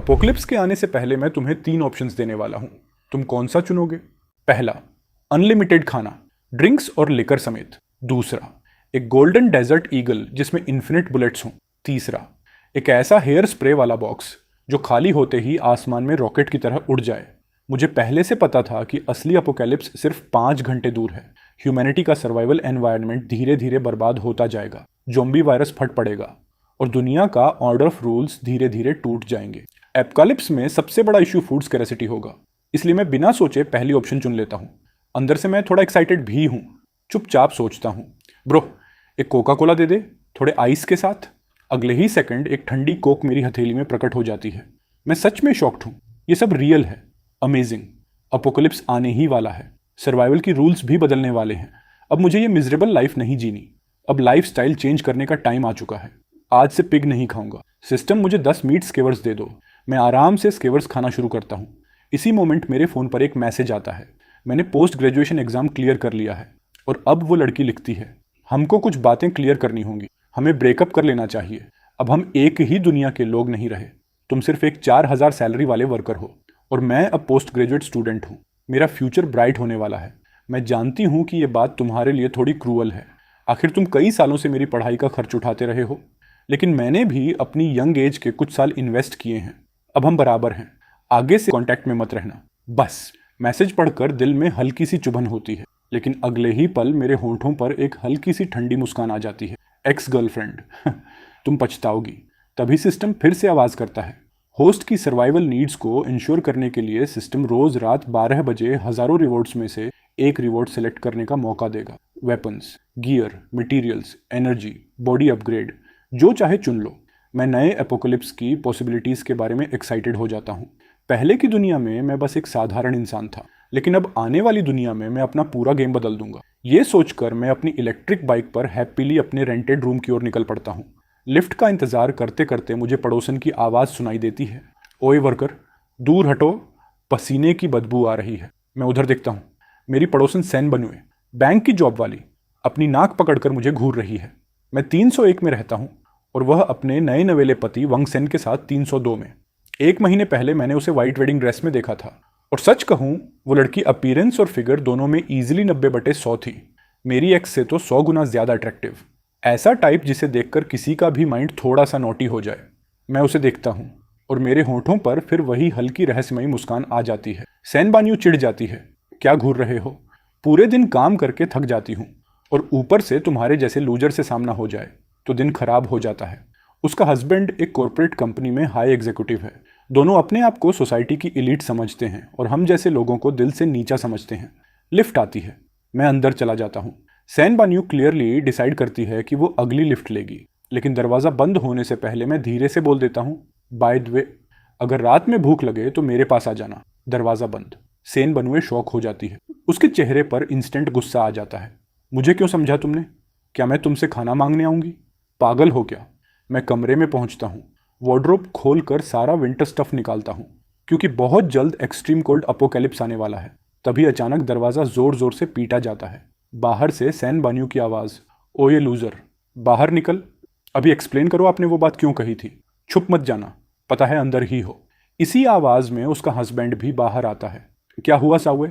Apocalypse के आने से पहले मैं तुम्हें 3 ऑप्शंस देने वाला हूं। तुम कौन सा चुनोगे? पहला, अनलिमिटेड खाना, ड्रिंक्स और लिकर समेत। दूसरा, एक गोल्डन डेजर्ट ईगल जिसमें इन्फिनिट बुलेट्स हों। तीसरा, एक ऐसा हेयर स्प्रे वाला बॉक्स जो खाली होते ही आसमान में रॉकेट की तरह उड़ जाए। मुझे पहले से पता था कि असली अपोकैलिप्स सिर्फ 5 घंटे दूर है। ह्यूमैनिटी का सर्वाइवल एनवायरनमेंट धीरे धीरे बर्बाद होता जाएगा, ज़ॉम्बी वायरस फट पड़ेगा और दुनिया का ऑर्डर ऑफ रूल्स धीरे धीरे टूट जाएंगे। एपोकैलिप्स में सबसे बड़ा इशू फूड स्कैरेसिटी होगा, इसलिए मैं बिना सोचे पहली ऑप्शन चुन लेता हूँ। अंदर से मैं थोड़ा एक्साइटेड भी हूँ। चुपचाप सोचता हूँ, ब्रो एक कोका कोला दे दे थोड़े आइस के साथ। अगले ही सेकंड एक ठंडी कोक मेरी हथेली में प्रकट हो जाती है। मैं सच में शॉक्ड हूँ। ये सब रियल है। अमेजिंग। अपोकलिप्स आने ही वाला है। सर्वाइवल की रूल्स भी बदलने वाले हैं। अब मुझे ये मिजरेबल लाइफ नहीं जीनी। अब लाइफस्टाइल चेंज करने का टाइम आ चुका है। आज से पिग नहीं खाऊंगा। सिस्टम मुझे 10 मीट स्केवर्स दे दो। मैं आराम से स्केवर्स खाना शुरू करता हूँ। इसी मोमेंट मेरे फ़ोन पर एक मैसेज आता है। मैंने पोस्ट ग्रेजुएशन एग्जाम क्लियर कर लिया है। और अब वो लड़की लिखती है, हमको कुछ बातें क्लियर करनी होंगी। हमें ब्रेकअप कर लेना चाहिए। अब हम एक ही दुनिया के लोग नहीं रहे। तुम सिर्फ एक 4000 सैलरी वाले वर्कर हो और मैं अब पोस्ट ग्रेजुएट स्टूडेंट हूँ। मेरा फ्यूचर ब्राइट होने वाला है। मैं जानती हूँ कि ये बात तुम्हारे लिए थोड़ी क्रूअल है। आखिर तुम कई सालों से मेरी पढ़ाई का खर्च उठाते रहे हो, लेकिन मैंने भी अपनी यंग एज के कुछ साल इन्वेस्ट किए हैं। अब हम बराबर हैं। आगे से कांटेक्ट में मत रहना। बस मैसेज पढ़कर दिल में हल्की सी चुभन होती है, लेकिन अगले ही पल मेरे होंठों पर एक हल्की सी ठंडी मुस्कान आ जाती है। एक्स गर्लफ्रेंड तुम पछताओगी। तभी सिस्टम फिर से आवाज़ करता है। होस्ट की सर्वाइवल नीड्स को इंश्योर करने के लिए सिस्टम रोज रात 12 बजे हज़ारों रिवॉर्ड्स में से एक रिवॉर्ड सेलेक्ट करने का मौका देगा। Weapons, gear, materials, energy, body upgrade, जो चाहे चुन लो। मैं नए एपोकलिप्स की पॉसिबिलिटीज़ के बारे में एक्साइटेड हो जाता हूँ। पहले की दुनिया में मैं बस एक साधारण इंसान था, लेकिन अब आने वाली दुनिया में मैं अपना पूरा गेम बदल दूंगा। ये सोचकर मैं अपनी इलेक्ट्रिक बाइक पर हैप्पीली अपने रेंटेड रूम की ओर निकल पड़ता हूँ। लिफ्ट का इंतजार करते करते मुझे पड़ोसन की आवाज़ सुनाई देती है, ओए वर्कर दूर हटो, पसीने की बदबू आ रही है। मैं उधर देखता हूँ। मेरी पड़ोसन सैन बनुए, बैंक की जॉब वाली, अपनी नाक पकड़कर मुझे घूर रही है। मैं 301 में रहता हूँ और वह अपने नए नवेले पति वंग सेन के साथ 302 में। 1 महीने पहले मैंने उसे व्हाइट वेडिंग ड्रेस में देखा था और सच कहूँ वो लड़की अपीयरेंस और फिगर दोनों में ईजिली 90/100 थी। मेरी एक्स से तो 100 गुना ज़्यादा अट्रैक्टिव। ऐसा टाइप जिसे देखकर किसी का भी माइंड थोड़ा सा नॉटी हो जाए। मैं उसे देखता हूँ और मेरे होंठों पर फिर वही हल्की रहस्यमयी मुस्कान आ जाती है। सैन बान्यू चिढ़ जाती है, क्या घूर रहे हो? पूरे दिन काम करके थक जाती हूँ और ऊपर से तुम्हारे जैसे लूजर से सामना हो जाए तो दिन खराब हो जाता है। उसका हस्बैंड एक कॉर्पोरेट कंपनी में हाई एग्जीक्यूटिव है। दोनों अपने आप को सोसाइटी की एलीट समझते हैं और हम जैसे लोगों को दिल से नीचा समझते हैं। लिफ्ट आती है। मैं अंदर चला जाता हूँ। सैन बान्यू क्लियरली डिसाइड करती है कि वो अगली लिफ्ट लेगी, लेकिन दरवाज़ा बंद होने से पहले मैं धीरे से बोल देता हूँ, बाय द वे अगर रात में भूख लगे तो मेरे पास आ जाना। दरवाज़ा बंद। सैन बनुए शॉक हो जाती है। उसके चेहरे पर इंस्टेंट गुस्सा आ जाता है। मुझे क्यों समझा तुमने? क्या मैं तुमसे खाना मांगने आऊँगी? पागल हो क्या? मैं कमरे में पहुँचता हूँ। वार्डरोब खोल कर सारा विंटर स्टफ निकालता हूँ, क्योंकि बहुत जल्द एक्सट्रीम कोल्ड अपोकैलिप्स आने वाला है। तभी अचानक दरवाज़ा ज़ोर ज़ोर से पीटा जाता है। बाहर से सैन बान्यू की आवाज़, ओ ये लूज़र बाहर निकल। अभी एक्सप्लेन करो आपने वो बात क्यों कही थी। छुप मत जाना, पता है अंदर ही हो। इसी आवाज़ में उसका हस्बैंड भी बाहर आता है। क्या हुआ साउए?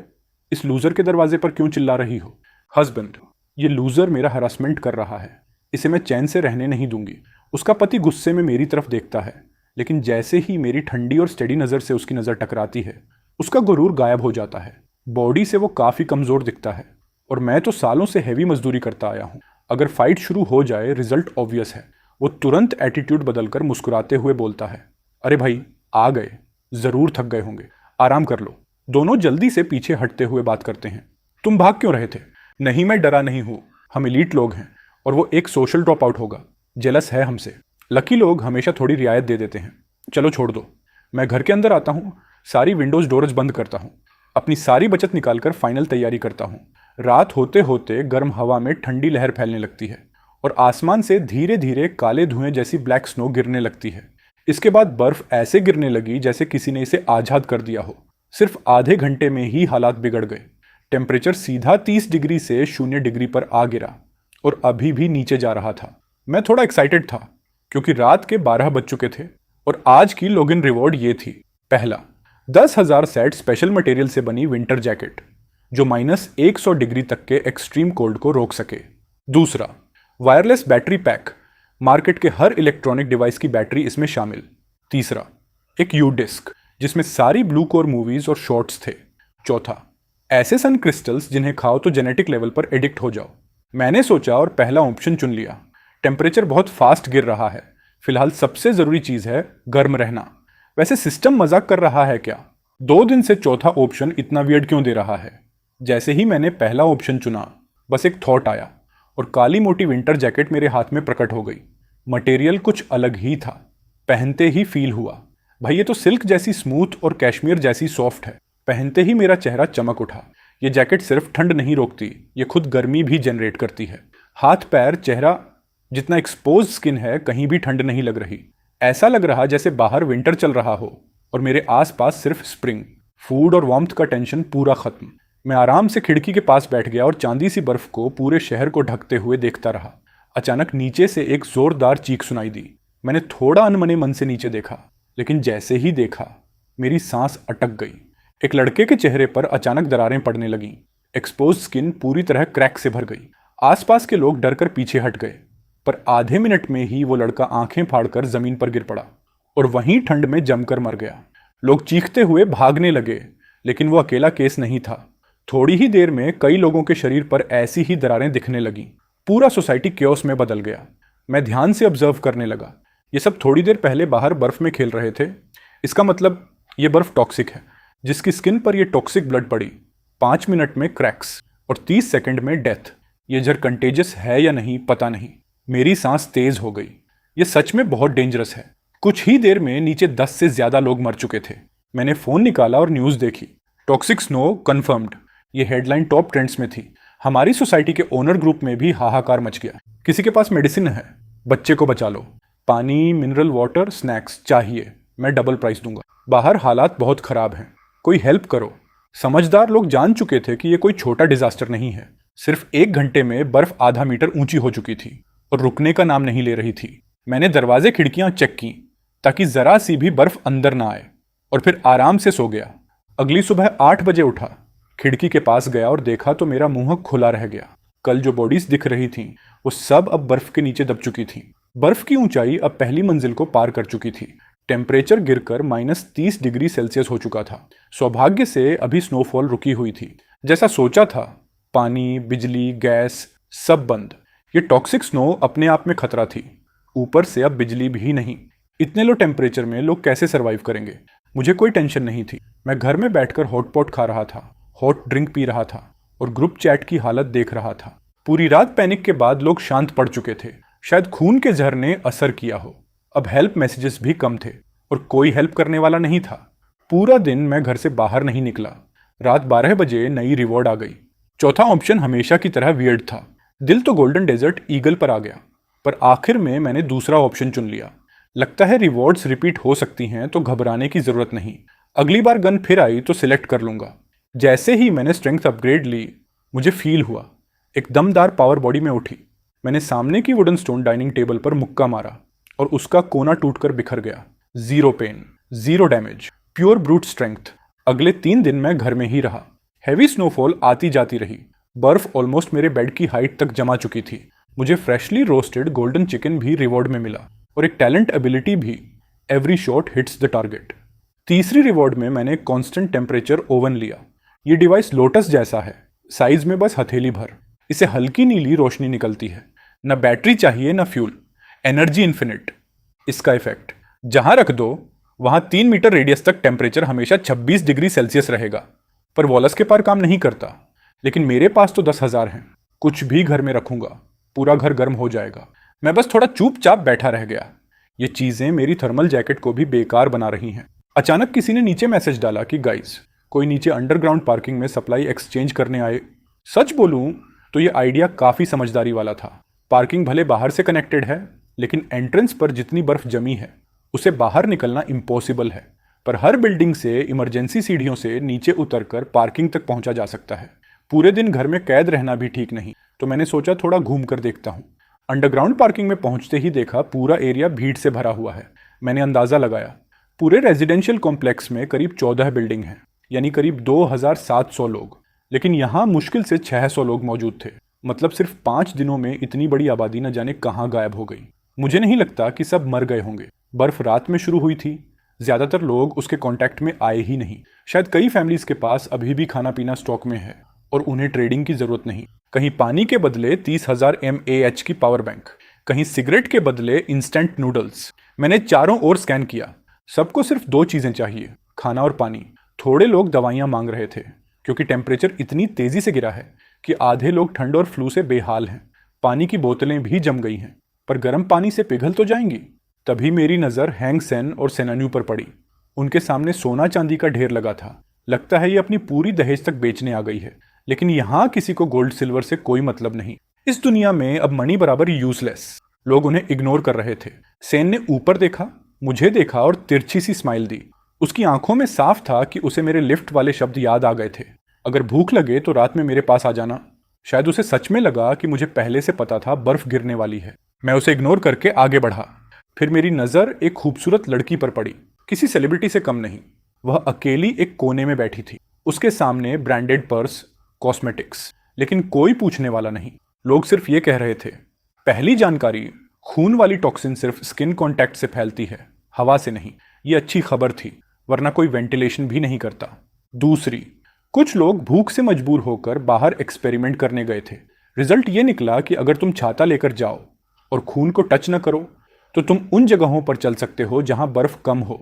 इस लूज़र के दरवाजे पर क्यों चिल्ला रही हो? हस्बैंड, ये लूज़र मेरा हरासमेंट कर रहा है। इसे मैं चैन से रहने नहीं दूंगी। उसका पति गुस्से में मेरी तरफ देखता है, लेकिन जैसे ही मेरी ठंडी और स्टेडी नज़र से उसकी नज़र टकराती है, उसका गुरूर गायब हो जाता है। बॉडी से वो काफ़ी कमज़ोर दिखता है और मैं तो सालों से हैवी मजदूरी करता आया हूँ। अगर फाइट शुरू हो जाए रिजल्ट ऑब्वियस है। वो तुरंत एटीट्यूड बदलकर मुस्कुराते हुए बोलता है, अरे भाई आ गए, ज़रूर थक गए होंगे, आराम कर लो। दोनों जल्दी से पीछे हटते हुए बात करते हैं। तुम भाग क्यों रहे थे? नहीं मैं डरा नहीं हूँ, हम एलीट लोग हैं और वो एक सोशल ड्रॉप आउट होगा, जेलस है हमसे। लकी लोग हमेशा थोड़ी रियायत दे देते हैं। चलो छोड़ दो। मैं घर के अंदर आता हूँ, सारी विंडोज़ डोर्स बंद करता हूँ, अपनी सारी बचत निकालकर फाइनल तैयारी करता हूँ। रात होते होते गर्म हवा में ठंडी लहर फैलने लगती है और आसमान से धीरे धीरे काले धुएं जैसी ब्लैक स्नो गिरने लगती है। इसके बाद बर्फ ऐसे गिरने लगी जैसे किसी ने इसे आज़ाद कर दिया हो। सिर्फ आधे घंटे में ही हालात बिगड़ गए। टेम्परेचर सीधा 30 डिग्री से 0 डिग्री पर आ गिरा और अभी भी नीचे जा रहा था। मैं थोड़ा एक्साइटेड था क्योंकि रात के 12 बज चुके थे और आज की लॉगिन रिवॉर्ड ये थी। पहला, 10,000 सेट स्पेशल मटेरियल से बनी विंटर जैकेट जो -100 डिग्री तक के एक्सट्रीम कोल्ड को रोक सके। दूसरा, वायरलेस बैटरी पैक, मार्केट के हर इलेक्ट्रॉनिक डिवाइस की बैटरी इसमें शामिल। तीसरा, एक यू डिस्क जिसमें सारी ब्लू कोर मूवीज और शॉर्ट्स थे। चौथा, ऐसे सन क्रिस्टल्स जिन्हें खाओ तो जेनेटिक लेवल पर एडिक्ट हो जाओ। मैंने सोचा और पहला ऑप्शन चुन लिया। टेम्परेचर बहुत फास्ट गिर रहा है, फिलहाल सबसे जरूरी चीज है गर्म रहना। वैसे सिस्टम मजाक कर रहा है क्या? 2 दिन से चौथा ऑप्शन इतना वियर्ड क्यों दे रहा है? जैसे ही मैंने पहला ऑप्शन चुना, बस एक थॉट आया और काली मोटी विंटर जैकेट मेरे हाथ में प्रकट हो गई। मटेरियल कुछ अलग ही था, पहनते ही फील हुआ, भाई ये तो सिल्क जैसी स्मूथ और कैश्मीर जैसी सॉफ्ट है। पहनते ही मेरा चेहरा चमक उठा। ये जैकेट सिर्फ ठंड नहीं रोकती, ये खुद गर्मी भी जनरेट करती है। हाथ पैर चेहरा जितना एक्सपोज स्किन है, कहीं भी ठंड नहीं लग रही। ऐसा लग रहा जैसे बाहर विंटर चल रहा हो और मेरे आसपास सिर्फ स्प्रिंग। फूड और वार्मथ का टेंशन पूरा खत्म। मैं आराम से खिड़की के पास बैठ गया और चांदी सी बर्फ को पूरे शहर को ढकते हुए देखता रहा। अचानक नीचे से एक जोरदार चीख सुनाई दी। मैंने थोड़ा अनमने मन से नीचे देखा, लेकिन जैसे ही देखा मेरी सांस अटक गई। एक लड़के के चेहरे पर अचानक दरारें पड़ने लगीं। एक्सपोज स्किन पूरी तरह क्रैक से भर गई। आसपास के लोग डरकर पीछे हट गए, पर आधे मिनट में ही वो लड़का आंखें फाड़कर जमीन पर गिर पड़ा और वहीं ठंड में जमकर मर गया। लोग चीखते हुए भागने लगे, लेकिन वो अकेला केस नहीं था। थोड़ी ही देर में कई लोगों के शरीर पर ऐसी ही दरारें दिखने लगीं। पूरा सोसाइटी क्योस में बदल गया। मैं ध्यान से ऑब्जर्व करने लगा। ये सब थोड़ी देर पहले बाहर बर्फ में खेल रहे थे। इसका मतलब ये बर्फ टॉक्सिक है। जिसकी स्किन पर ये टॉक्सिक ब्लड पड़ी, 5 मिनट में क्रैक्स और 30 सेकंड में डेथ। ये जहर कंटेजियस है या नहीं पता नहीं। मेरी सांस तेज हो गई। ये सच में बहुत डेंजरस है। कुछ ही देर में नीचे 10 से ज्यादा लोग मर चुके थे। मैंने फोन निकाला और न्यूज देखी। Toxic snow confirmed. ये हेडलाइन टॉप ट्रेंड्स में थी। हमारी सोसाइटी के ओनर ग्रुप में भी हाहाकार मच गया। किसी के पास मेडिसिन है? बच्चे को बचा लो। पानी, मिनरल वाटर, स्नैक्स चाहिए, मैं डबल प्राइस दूंगा। बाहर हालात बहुत खराब हैं, कोई हेल्प करो। समझदार लोग जान चुके थे कि ये कोई छोटा डिजास्टर नहीं है। सिर्फ 1 घंटे में बर्फ आधा मीटर ऊंची हो चुकी थी और रुकने का नाम नहीं ले रही थी। मैंने दरवाजे खिड़कियां चेक की ताकि जरा सी भी बर्फ अंदर ना आए और फिर आराम से सो गया। अगली सुबह 8 बजे उठा, खिड़की के पास गया और देखा तो मेरा मुंह खुला रह गया। कल जो बॉडीज दिख रही थीं वो सब अब बर्फ के नीचे दब चुकी थीं। बर्फ की ऊंचाई अब पहली मंजिल को पार कर चुकी थी। टेम्परेचर गिरकर -30 डिग्री सेल्सियस हो चुका था। सौभाग्य से अभी स्नोफॉल रुकी हुई थी। जैसा सोचा था, पानी, बिजली, गैस सब बंद। ये टॉक्सिक स्नो अपने आप में खतरा थी, ऊपर से अब बिजली भी नहीं। इतने लो टेम्परेचर में लोग कैसे सरवाइव करेंगे? मुझे कोई टेंशन नहीं थी। मैं घर में बैठकर हॉटपॉट खा रहा था, हॉट ड्रिंक पी रहा था और ग्रुप चैट की हालत देख रहा था। पूरी रात पैनिक के बाद लोग शांत पड़ चुके थे। शायद खून के जहर ने असर किया हो। अब हेल्प मैसेजेस भी कम थे और कोई हेल्प करने वाला नहीं था। पूरा दिन मैं घर से बाहर नहीं निकला। रात 12 बजे नई रिवॉर्ड आ गई। चौथा ऑप्शन हमेशा की तरह वियर्ड था। दिल तो गोल्डन डेजर्ट ईगल पर आ गया, पर आखिर में मैंने दूसरा ऑप्शन चुन लिया। लगता है रिवॉर्ड्स रिपीट हो सकती हैं तो घबराने की जरूरत नहीं। अगली बार गन फिर आई तो सिलेक्ट कर लूंगा। जैसे ही मैंने स्ट्रेंथ अपग्रेड ली, मुझे फील हुआ एक दमदार पावर बॉडी में उठी। मैंने सामने की वुडन स्टोन डाइनिंग टेबल पर मुक्का मारा और उसका कोना टूटकर बिखर गया। 0 pen, 0 damage, pure brute strength. अगले 3 दिन मैं घर में ही रहा। हैवी स्नोफॉल आती जाती रही। बर्फ ऑलमोस्ट मेरे बेड की हाइट तक जमा चुकी थी। मुझे फ्रेशली रोस्टेड गोल्डन चिकन भी रिवॉर्ड में मिला और एक टैलेंट एबिलिटी भी, every shot hits the target. तीसरी रिवॉर्ड में मैंने कांस्टेंट टेम्परेचर ओवन लिया। ये डिवाइस लोटस जैसा है, साइज में बस हथेली भर। इसे हल्की नीली रोशनी निकलती है, न बैटरी चाहिए न फ्यूल, एनर्जी इन्फिनिट। इसका इफेक्ट जहां रख दो वहां 3 मीटर रेडियस तक टेम्परेचर हमेशा 26 डिग्री सेल्सियस रहेगा। पर वॉलस के पार काम नहीं करता, लेकिन मेरे पास तो 10,000 हैं। कुछ भी घर में रखूंगा, पूरा घर गर्म हो जाएगा। मैं बस थोड़ा चुपचाप बैठा रह गया। ये चीजें मेरी थर्मल जैकेट को भी बेकार बना रही हैं। अचानक किसी ने नीचे मैसेज डाला कि गाइस, कोई नीचे अंडरग्राउंड पार्किंग में सप्लाई एक्सचेंज करने आए। सच बोलूं तो ये आइडिया काफी समझदारी वाला था। पार्किंग भले बाहर से कनेक्टेड है, लेकिन एंट्रेंस पर जितनी बर्फ जमी है उसे बाहर निकलना इम्पॉसिबल है। पर हर बिल्डिंग से इमरजेंसी सीढ़ियों से नीचे उतरकर पार्किंग तक पहुंचा जा सकता है। पूरे दिन घर में कैद रहना भी ठीक नहीं, तो मैंने सोचा थोड़ा घूम कर देखता हूं। अंडरग्राउंड पार्किंग में पहुंचते ही देखा पूरा एरिया भीड़ से भरा हुआ है। मैंने अंदाज़ा लगाया, पूरे रेजिडेंशियल कॉम्प्लेक्स में करीब 14 बिल्डिंग हैं, यानी करीब 2700 लोग, लेकिन यहाँ मुश्किल से 600 लोग मौजूद थे। मतलब सिर्फ 5 दिनों में इतनी बड़ी आबादी न जाने कहाँ गायब हो गई। मुझे नहीं लगता कि सब मर गए होंगे। बर्फ रात में शुरू हुई थी, ज़्यादातर लोग उसके कांटेक्ट में आए ही नहीं। शायद कई फैमिलीज के पास अभी भी खाना पीना स्टॉक में है और उन्हें ट्रेडिंग की ज़रूरत नहीं। कहीं पानी के बदले 30,000 mAh की पावर बैंक, कहीं सिगरेट के बदले इंस्टेंट नूडल्स। मैंने चारों ओर स्कैन किया, सबको सिर्फ 2 चीज़ें चाहिए, खाना और पानी। थोड़े लोग दवाइयाँ मांग रहे थे क्योंकि टेम्परेचर इतनी तेज़ी से गिरा है कि आधे लोग ठंड और फ्लू से बेहाल हैं। पानी की बोतलें भी जम गई हैं, पर गर्म पानी से पिघल तो जाएंगी। तभी मेरी नज़र हैंग सेन और सेनान्यू पर पड़ी। उनके सामने सोना चांदी का ढेर लगा था। लगता है ये अपनी पूरी दहेज तक बेचने आ गई है, लेकिन यहाँ किसी को गोल्ड सिल्वर से कोई मतलब नहीं। इस दुनिया में अब मनी बराबर यूजलेस। लोग उन्हें इग्नोर कर रहे थे। सेन ने ऊपर देखा, मुझे देखा और तिरछी सी स्माइल दी। उसकी आंखों में साफ था कि उसे मेरे लिफ्ट वाले शब्द याद आ गए थे, अगर भूख लगे तो रात में मेरे पास आ जाना। शायद उसे सच में लगा कि मुझे पहले से पता था बर्फ गिरने वाली है। मैं उसे इग्नोर करके आगे बढ़ा। फिर मेरी नज़र एक खूबसूरत लड़की पर पड़ी, किसी सेलिब्रिटी से कम नहीं। वह अकेली एक कोने में बैठी थी, उसके सामने ब्रांडेड पर्स, कॉस्मेटिक्स, लेकिन कोई पूछने वाला नहीं। लोग सिर्फ ये कह रहे थे। पहली जानकारी, खून वाली टॉक्सिन सिर्फ स्किन कांटेक्ट से फैलती है, हवा से नहीं। ये अच्छी खबर थी, वरना कोई वेंटिलेशन भी नहीं करता। दूसरी, कुछ लोग भूख से मजबूर होकर बाहर एक्सपेरिमेंट करने गए थे। रिजल्ट ये निकला कि अगर तुम छाता लेकर जाओ और खून को टच न करो तो तुम उन जगहों पर चल सकते हो जहां बर्फ कम हो।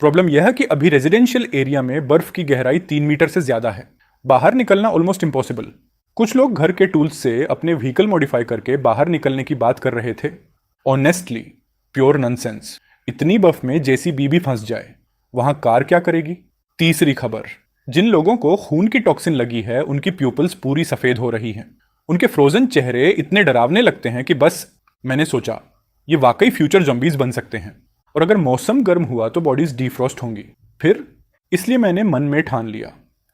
प्रॉब्लम यह है कि अभी रेजिडेंशियल एरिया में बर्फ की गहराई 3 मीटर से ज्यादा है। बाहर निकलना ऑलमोस्ट इम्पॉसिबल। कुछ लोग घर के टूल्स से अपने व्हीकल मॉडिफाई करके बाहर निकलने की बात कर रहे थे। Honestly pure nonsense. इतनी बर्फ में जेसीबी भी फंस जाए, वहां कार क्या करेगी। तीसरी खबर, जिन लोगों को खून की टॉक्सिन लगी है उनकी प्यूपल्स पूरी सफेद हो रही हैं। उनके फ्रोजन चेहरे इतने डरावने लगते हैं कि बस। मैंने सोचा ये वाकई फ्यूचर ज़ॉम्बीज बन सकते हैं, और अगर मौसम गर्म हुआ तो बॉडीज डिफ्रॉस्ट होंगी। फिर इसलिए मैंने मन में ठान लिया,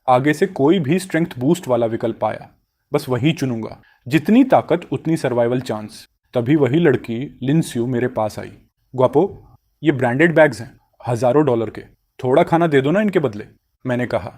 आगे से कोई भी स्ट्रेंथ बूस्ट वाला विकल्प आया बस वही चुनूंगा। जितनी ताकत उतनी सर्वाइवल चांस। तभी वही लड़की लिनस्यू मेरे पास आई। ग्वापो, ये ब्रांडेड बैग्स हैं, हज़ारों डॉलर के, थोड़ा खाना दे दो ना इनके बदले। मैंने कहा,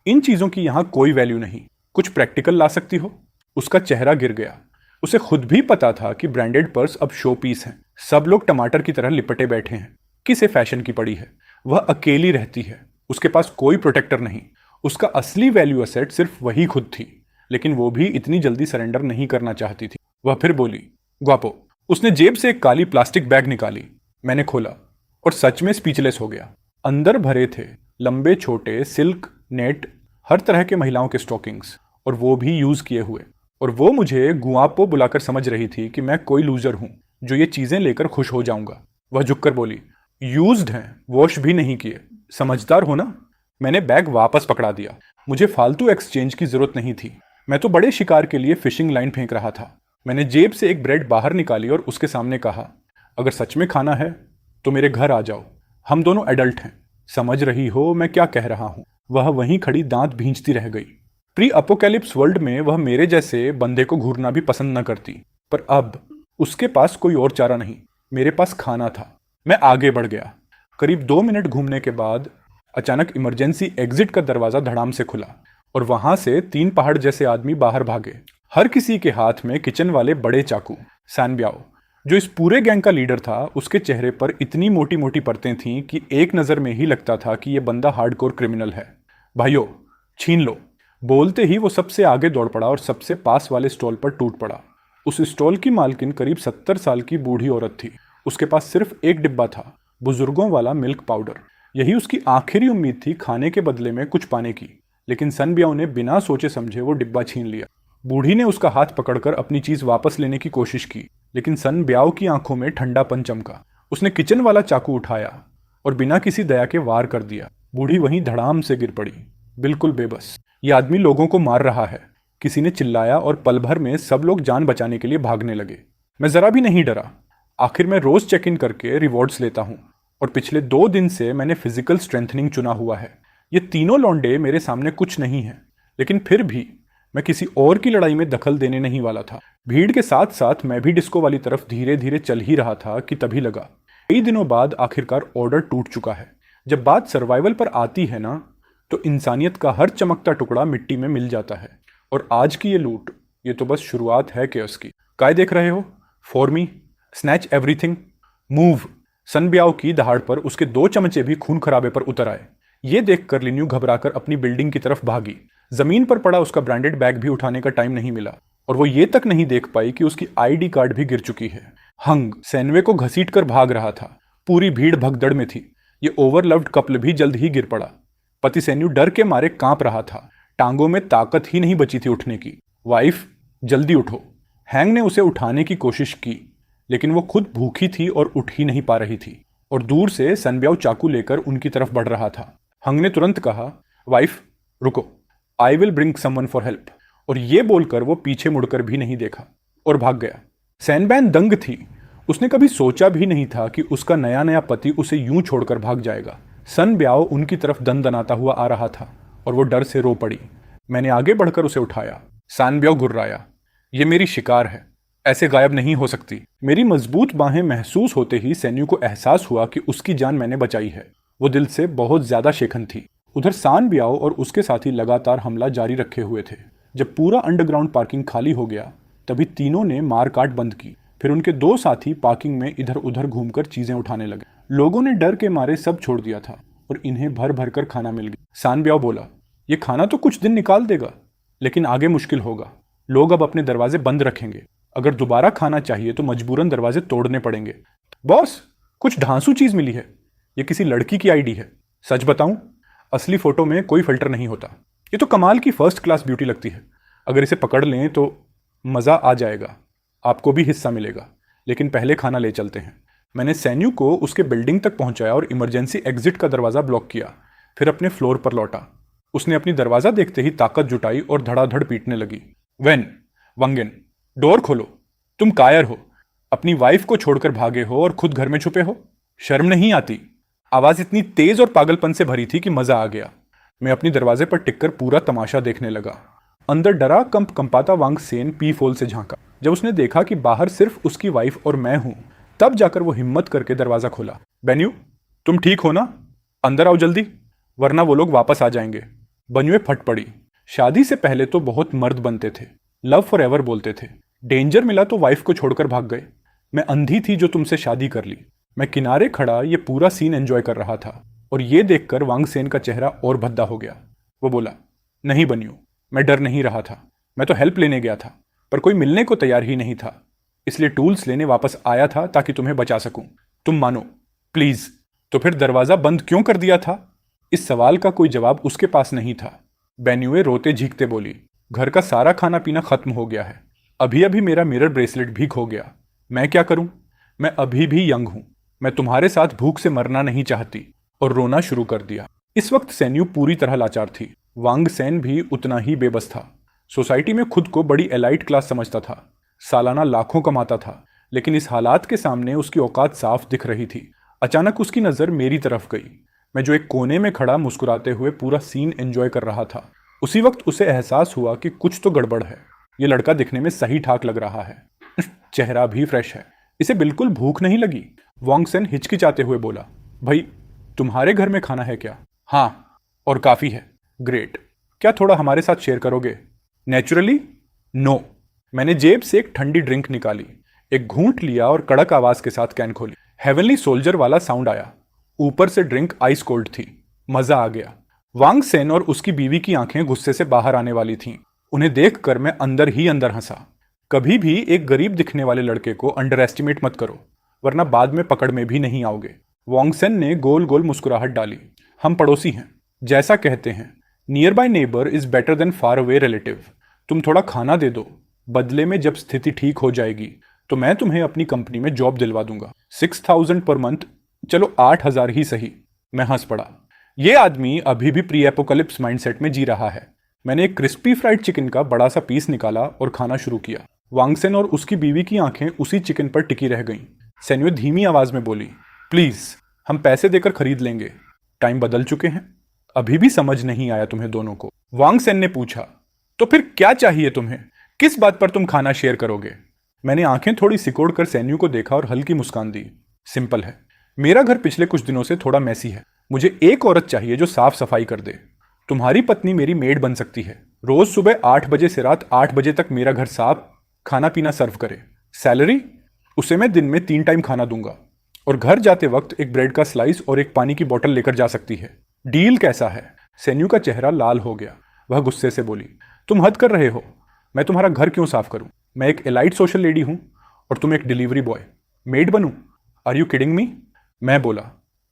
इन चीज़ों की यहाँ कोई वैल्यू नहीं, कुछ प्रैक्टिकल ला सकती हो। उसका चेहरा गिर गया। उसे खुद भी पता था कि ब्रांडेड पर्स अब शो पीस हैं। सब लोग टमाटर की तरह लिपटे बैठे हैं। किसे फैशन की पड़ी है। वह अकेली रहती है, उसके पास कोई प्रोटेक्टर नहीं। उसका असली वैल्यू एसेट सिर्फ वही खुद थी, लेकिन वो भी इतनी जल्दी सरेंडर नहीं करना चाहती थी। वह फिर बोली, ग्वापो। उसने जेब से एक काली प्लास्टिक बैग निकाली। मैंने खोला और सच में स्पीचलेस हो गया। अंदर भरे थे लंबे छोटे सिल्क, नेट, हर तरह के महिलाओं के स्टॉकिंग्स, और वो भी यूज़ किए हुए। और वो मुझे गुआपो बुलाकर समझ रही थी कि मैं कोई लूजर हूं जो ये चीजें लेकर खुश हो जाऊंगा। वह झुककर बोली, यूज्ड हैं, वॉश भी नहीं किए, समझदार हो ना। मैंने बैग वापस पकड़ा दिया। मुझे फालतू एक्सचेंज की जरूरत नहीं थी। मैं तो बड़े शिकार के लिए फिशिंग लाइन फेंक रहा था। मैंने जेब से एक ब्रेड बाहर निकाली और उसके सामने कहा, अगर सच में खाना है तो मेरे घर आ जाओ, हम दोनों एडल्ट हैं। समझ रही हो मैं क्या कह रहा हूं। वह वहीं खड़ी दांत भींचती रह गई। प्री अपोकैलिप्स वर्ल्ड में वह मेरे जैसे बंदे को घूरना भी पसंद न करती, पर अब उसके पास कोई और चारा नहीं। मेरे पास खाना था। मैं आगे बढ़ गया। करीब 2 मिनट घूमने के बाद अचानक इमरजेंसी एग्जिट का दरवाजा धड़ाम से खुला और वहां से 3 पहाड़ जैसे आदमी बाहर भागे। हर किसी के हाथ में किचन वाले बड़े चाकू। सैनब्याओ, जो इस पूरे गैंग का लीडर था, उसके चेहरे पर इतनी मोटी मोटी परतें थीं कि एक नज़र में ही लगता था कि यह बंदा हार्डकोर क्रिमिनल है। भाइयों, छीन लो। बोलते ही वो सबसे आगे दौड़ पड़ा और सबसे पास वाले स्टॉल पर टूट पड़ा। उस स्टॉल की मालकिन करीब 70 साल की बूढ़ी औरत थी। उसके पास सिर्फ एक डिब्बा था, बुजुर्गों वाला मिल्क पाउडर। यही उसकी आखिरी उम्मीद थी खाने के बदले में कुछ पाने की। लेकिन सनब्याओ ने बिना सोचे समझे वो डिब्बा छीन लिया। बूढ़ी ने उसका हाथ पकड़कर अपनी चीज वापस लेने की कोशिश की, लेकिन सनब्याओ की आंखों में ठंडापन चमका। उसने किचन वाला चाकू उठाया और बिना किसी दया के वार कर दिया। बूढ़ी वहीं धड़ाम से गिर पड़ी, बिल्कुल बेबस। ये आदमी लोगों को मार रहा है। किसी ने चिल्लाया और पल भर में सब लोग जान बचाने के लिए भागने लगे। मैं जरा भी नहीं डरा। आखिर मैं रोज चेक इन करके रिवॉर्ड्स लेता हूँ और पिछले 2 दिन से मैंने फिजिकल स्ट्रेंथनिंग चुना हुआ है। ये तीनों लौंडे मेरे सामने कुछ नहीं है, लेकिन फिर भी मैं किसी और की लड़ाई में दखल देने नहीं वाला था। भीड़ के साथ साथ मैं भी डिस्को वाली तरफ धीरे धीरे चल ही रहा था कि तभी लगा कई दिनों बाद आखिरकार ऑर्डर टूट चुका है। जब बात सर्वाइवल पर आती है ना, तो इंसानियत का हर चमकता टुकड़ा मिट्टी में मिल जाता है। और आज की ये लूट, ये तो बस शुरुआत है केओस की। काय देख रहे हो? For me, snatch everything, move. Sun Biao की दहाड़ पर उसके 2 चमचे भी खून खराबे पर उतर आए। ये देखकर लिन्यू घबराकर अपनी बिल्डिंग की तरफ भागी। जमीन पर पड़ा उसका ब्रांडेड बैग भी उठाने का टाइम नहीं मिला, और वो ये तक नहीं देख पाई कि उसकी आईडी कार्ड भी गिर चुकी है। हंग सेनवे को घसीटकर भाग रहा था। पूरी भीड़ भगदड़ में थी। ये ओवरलव्ड कपल भी जल्द ही गिर पड़ा। पति सेन्यू डर के मारे कांप रहा था। टांगों में ताकत ही नहीं बची थी उठने की। वाइफ, जल्दी उठो। हैंग ने उसे उठाने की कोशिश की, लेकिन वो खुद भूखी थी और उठ ही नहीं पा रही थी। और दूर से सनब्याओ चाकू लेकर उनकी तरफ बढ़ रहा था। हंग ने तुरंत कहा, वाइफ रुको, I will bring someone for help. और ये बोलकर वो पीछे मुड़कर भी नहीं देखा और भाग गया। सैनबैन दंग थी। उसने कभी सोचा भी नहीं था कि उसका नया नया पति उसे यूं छोड़कर भाग जाएगा। सन ब्याओ उनकी तरफ दनाता हुआ आ रहा था और वो डर से रो पड़ी। मैंने आगे बढ़कर उसे उठाया। सान ब्याओ गुर्राया, ये मेरी शिकार है, ऐसे गायब नहीं हो सकती। मेरी मजबूत बाहें महसूस होते ही सैन्यू को एहसास हुआ कि उसकी जान मैंने बचाई है। वो दिल से बहुत ज्यादा शेखन थी। उधर सान ब्याओ और उसके साथी लगातार हमला जारी रखे हुए थे। जब पूरा अंडरग्राउंड पार्किंग खाली हो गया, तभी तीनों ने मारकाट बंद की। फिर उनके 2 साथी पार्किंग में इधर उधर घूमकर चीजें उठाने लगे। लोगों ने डर के मारे सब छोड़ दिया था और इन्हें भर भर कर खाना मिल गया। सान ब्याओ बोला, ये खाना तो कुछ दिन निकाल देगा, लेकिन आगे मुश्किल होगा। लोग अब अपने दरवाजे बंद रखेंगे। अगर दोबारा खाना चाहिए तो मजबूरन दरवाजे तोड़ने पड़ेंगे। बॉस, कुछ ढांसू चीज मिली है। ये किसी लड़की की आईडी है। सच बताऊं, असली फोटो में कोई फिल्टर नहीं होता। ये तो कमाल की फर्स्ट क्लास ब्यूटी लगती है। अगर इसे पकड़ लें तो मज़ा आ जाएगा, आपको भी हिस्सा मिलेगा। लेकिन पहले खाना ले चलते हैं। मैंने सैन्यू को उसके बिल्डिंग तक पहुंचाया और इमरजेंसी एग्जिट का दरवाज़ा ब्लॉक किया। फिर अपने फ्लोर पर लौटा। उसने अपनी दरवाज़ा देखते ही ताकत जुटाई और धड़ाधड़ पीटने लगी। वेन, वंगेन, डोर खोलो। तुम कायर हो, अपनी वाइफ को छोड़कर भागे हो और खुद घर में छुपे हो। शर्म नहीं आती? आवाज़ इतनी तेज और पागलपन से भरी थी कि मज़ा आ गया। मैं अपनी दरवाजे पर टिककर पूरा तमाशा देखने लगा। अंदर डरा कंपाता वांग सेन पी फोल से झांका। जब उसने देखा कि बाहर सिर्फ उसकी वाइफ और मैं हूं, तब जाकर वो हिम्मत करके दरवाजा खोला। बेन्यू, तुम ठीक हो ना? अंदर आओ जल्दी, वरना वो लोग वापस आ जाएंगे। बन्युए फट पड़ी। शादी से पहले तो बहुत मर्द बनते थे, लव फॉर एवर बोलते थे। डेंजर मिला तो वाइफ को छोड़कर भाग गए। मैं अंधी थी जो तुमसे शादी कर ली। मैं किनारे खड़ा ये पूरा सीन एंजॉय कर रहा था, और ये देखकर वांग सेन का चेहरा और भद्दा हो गया। वो बोला, नहीं बन्यू, मैं डर नहीं रहा था। मैं तो हेल्प लेने गया था, पर कोई मिलने को तैयार ही नहीं था। इसलिए टूल्स लेने वापस आया था ताकि तुम्हें बचा सकूं। तुम मानो प्लीज। तो फिर दरवाजा बंद क्यों कर दिया था? इस सवाल का कोई जवाब उसके पास नहीं था। बेन्युए रोते झीकते बोली, घर का सारा खाना पीना खत्म हो गया है। अभी अभी मेरा मिरर ब्रेसलेट भी खो गया। मैं क्या करूं? मैं अभी भी यंग हूं। मैं तुम्हारे साथ भूख से मरना नहीं चाहती। और रोना शुरू कर दिया। इस वक्त सैन्यू पूरी तरह लाचार थी। वांग सेन भी उतना ही बेबस था। सोसाइटी में खुद को बड़ी एलाइट क्लास समझता था, सालाना लाखों कमाता था, लेकिन इस हालात के सामने उसकी औकात साफ दिख रही थी। अचानक उसकी नज़र मेरी तरफ गई। मैं जो एक कोने में खड़ा मुस्कुराते हुए पूरा सीन एंजॉय कर रहा था। उसी वक्त उसे एहसास हुआ कि कुछ तो गड़बड़ है। ये लड़का दिखने में सही ठाक लग रहा है, चेहरा भी फ्रेश है, इसे बिल्कुल भूख नहीं लगी। वांग सेन हिचकिचाते हुए बोला, भाई तुम्हारे घर में खाना है क्या? हाँ, और काफ़ी है। ग्रेट, क्या थोड़ा हमारे साथ शेयर करोगे? Naturally no. मैंने जेब से एक ठंडी ड्रिंक निकाली, एक घूंट लिया और कड़क आवाज के साथ कैन खोली। हेवनली सोल्जर वाला साउंड आया। ऊपर से ड्रिंक आइस कोल्ड थी। मजा आ गया। वांग सेन और उसकी बीवी की आंखें गुस्से से बाहर आने वाली थीं। उन्हें देखकर मैं अंदर ही अंदर हंसा। कभी भी एक गरीब दिखने वाले लड़के को अंडर एस्टिमेट मत करो, वरना बाद में पकड़ में भी नहीं आओगे। वांग सेन ने गोल गोल मुस्कुराहट डाली। हम पड़ोसी हैं, जैसा कहते हैं, near by neighbour is better than far away relative. तुम थोड़ा खाना दे दो, बदले में जब स्थिति ठीक हो जाएगी तो मैं तुम्हें अपनी कंपनी में जॉब दिलवा दूंगा। 6000 पर मंथ, चलो 8000 ही सही। मैं हंस पड़ा। ये आदमी अभी भी प्री एपोकलिप्स माइंडसेट में जी रहा है। मैंने एक क्रिस्पी फ्राइड चिकन का बड़ा सा पीस निकाला और खाना शुरू किया। वांग सेन और उसकी बीवी की आंखें उसी चिकन पर टिकी रह गईं। सेन्वे धीमी आवाज में बोली, प्लीज, हम पैसे देकर खरीद लेंगे। टाइम बदल चुके हैं। अभी भी समझ नहीं आया तुम्हें दोनों को? वांग सेन ने पूछा। तो फिर क्या चाहिए तुम्हें? किस बात पर तुम खाना शेयर करोगे? मैंने आंखें थोड़ी सिकोड़ कर सैन्यू को देखा और हल्की मुस्कान दी। सिंपल है, मेरा घर पिछले कुछ दिनों से थोड़ा मैसी है। मुझे एक औरत चाहिए जो साफ सफाई कर दे। तुम्हारी पत्नी मेरी मेड बन सकती है। रोज सुबह 8 बजे से रात 8 बजे तक मेरा घर साफ, खाना पीना सर्व करे। सैलरी? उसे मैं दिन में 3 टाइम खाना दूंगा और घर जाते वक्त एक ब्रेड का स्लाइस और एक पानी की बोतल लेकर जा सकती है। डील कैसा है? सेन्यू का चेहरा लाल हो गया। वह गुस्से से बोली, तुम हद कर रहे हो। मैं तुम्हारा घर क्यों साफ करूं? मैं एक एलाइट सोशल लेडी हूं और तुम एक डिलीवरी बॉय। मेड बनूं? Are you kidding me? मैं बोला,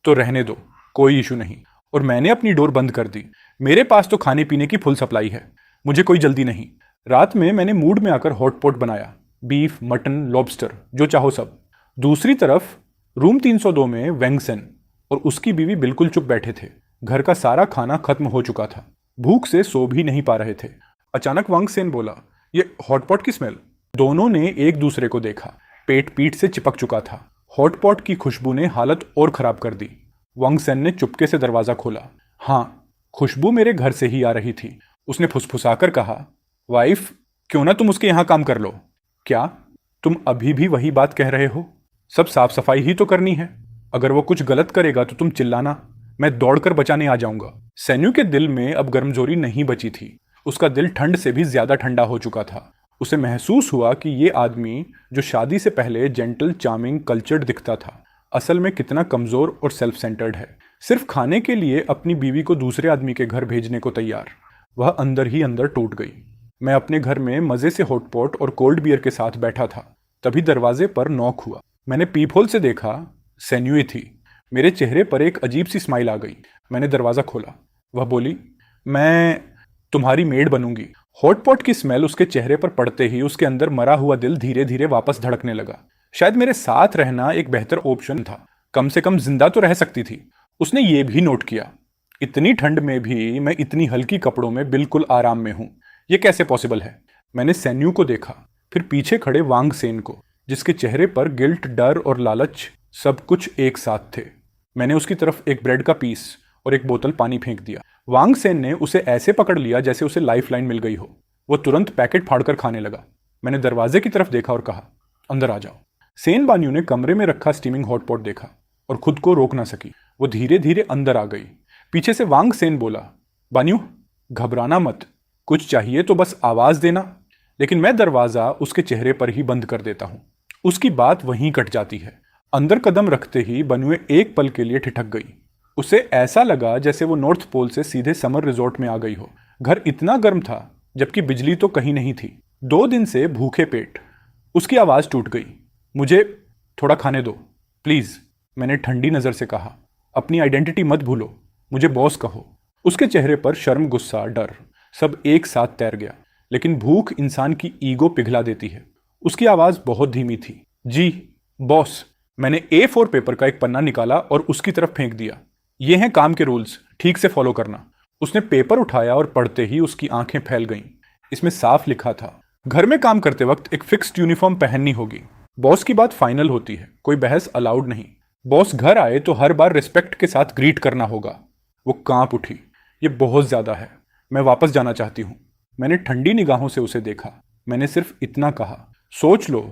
तो रहने दो, कोई इशू नहीं, और मैंने अपनी डोर बंद कर दी। मेरे पास तो खाने पीने की फुल सप्लाई है, मुझे कोई जल्दी नहीं। रात में मैंने मूड में आकर हॉट पॉट बनाया, बीफ, मटन, लॉबस्टर, जो चाहो सब। दूसरी तरफ रूम 302 में वेंगसेन और उसकी बीवी बिल्कुल चुप बैठे थे। घर का सारा खाना खत्म हो चुका था। भूख से सो भी नहीं पा रहे थे। अचानक वांगसेन बोला, ये हॉटपॉट की स्मेल। दोनों ने एक दूसरे को देखा। पेट पीठ से चिपक चुका था। हॉटपॉट की खुशबू ने हालत और खराब कर दी। वांगसेन ने चुपके से दरवाजा खोला। हाँ, खुशबू मेरे घर से ही आ रही थी। उसने फुसफुसाकर कहा, वाइफ, क्यों ना तुम उसके यहां काम कर लो। क्या तुम अभी भी वही बात कह रहे हो? सब साफ सफाई ही तो करनी है। अगर वो कुछ गलत करेगा तो तुम चिल्लाना, मैं दौड़कर बचाने आ जाऊंगा। सैन्यू के दिल में अब गर्मजोरी नहीं बची थी। उसका दिल ठंड से भी ज्यादा ठंडा हो चुका था। उसे महसूस हुआ कि ये आदमी जो शादी से पहले जेंटल, चार्मिंग, कल्चर्ड दिखता था, असल में कितना कमजोर और सेल्फ सेंटर्ड है। सिर्फ खाने के लिए अपनी बीवी को दूसरे आदमी के घर भेजने को तैयार। वह अंदर ही अंदर टूट गई। मैं अपने घर में मजे से हॉटपॉट और कोल्ड बियर के साथ बैठा था। तभी दरवाजे पर नॉक हुआ। मैंने पीपहोल से देखा, सैन्यू थी। मेरे चेहरे पर एक अजीब सी स्माइल आ गई। मैंने दरवाजा खोला। वह बोली, मैं तुम्हारी मेड बनूंगी। हॉटपॉट की स्मेल उसके चेहरे पर पड़ते ही उसके अंदर मरा हुआ दिल धीरे धीरे वापस धड़कने लगा। शायद मेरे साथ रहना एक बेहतर ऑप्शन था। कम से कम जिंदा तो रह सकती थी। उसने ये भी नोट किया, इतनी ठंड में भी मैं इतनी हल्की कपड़ों में बिल्कुल आराम में हूं। यह कैसे पॉसिबल है? मैंने सैन्यू को देखा, फिर पीछे खड़े वांगसेन को, जिसके चेहरे पर गिल्ट, डर और लालच सब कुछ एक साथ थे। मैंने उसकी तरफ एक ब्रेड का पीस और एक बोतल पानी फेंक दिया। वांगसेन ने उसे ऐसे पकड़ लिया जैसे उसे लाइफलाइन मिल गई हो। वो तुरंत पैकेट फाड़कर खाने लगा। मैंने दरवाजे की तरफ देखा और कहा, अंदर आ जाओ। सेन बान्यू ने कमरे में रखा स्टीमिंग हॉटपॉट देखा और खुद को रोक ना सकी। वो धीरे धीरे अंदर आ गई। पीछे से वांगसेन बोला, बान्यू, घबराना मत, कुछ चाहिए तो बस आवाज देना। लेकिन मैं दरवाजा उसके चेहरे पर ही बंद कर देता हूं। उसकी बात वहीं कट जाती है। अंदर कदम रखते ही बन्यू एक पल के लिए ठिठक गई। उसे ऐसा लगा जैसे वो नॉर्थ पोल से सीधे समर रिजॉर्ट में आ गई हो। घर इतना गर्म था जबकि बिजली तो कहीं नहीं थी। 2 दिन से भूखे पेट। उसकी आवाज टूट गई, मुझे थोड़ा खाने दो प्लीज। मैंने ठंडी नजर से कहा, अपनी आइडेंटिटी मत भूलो, मुझे बॉस कहो। उसके चेहरे पर शर्म, गुस्सा, डर सब एक साथ तैर गया। लेकिन भूख इंसान की ईगो पिघला देती है। उसकी आवाज बहुत धीमी थी, जी बॉस। मैंने A4 पेपर का एक पन्ना निकाला और उसकी तरफ फेंक दिया। ये हैं काम के रूल्स, ठीक से फॉलो करना। उसने पेपर उठाया और पढ़ते ही उसकी आंखें फैल गईं। इसमें साफ लिखा था, घर में काम करते वक्त एक फिक्स्ड यूनिफॉर्म पहननी होगी। बॉस की बात फाइनल होती है, कोई बहस अलाउड नहीं। बॉस घर आए तो हर बार रिस्पेक्ट के साथ ग्रीट करना होगा। वो कांप उठी, ये बहुत ज्यादा है, मैं वापस जाना चाहती हूँ। मैंने ठंडी निगाहों से उसे देखा। मैंने सिर्फ इतना कहा, सोच लो,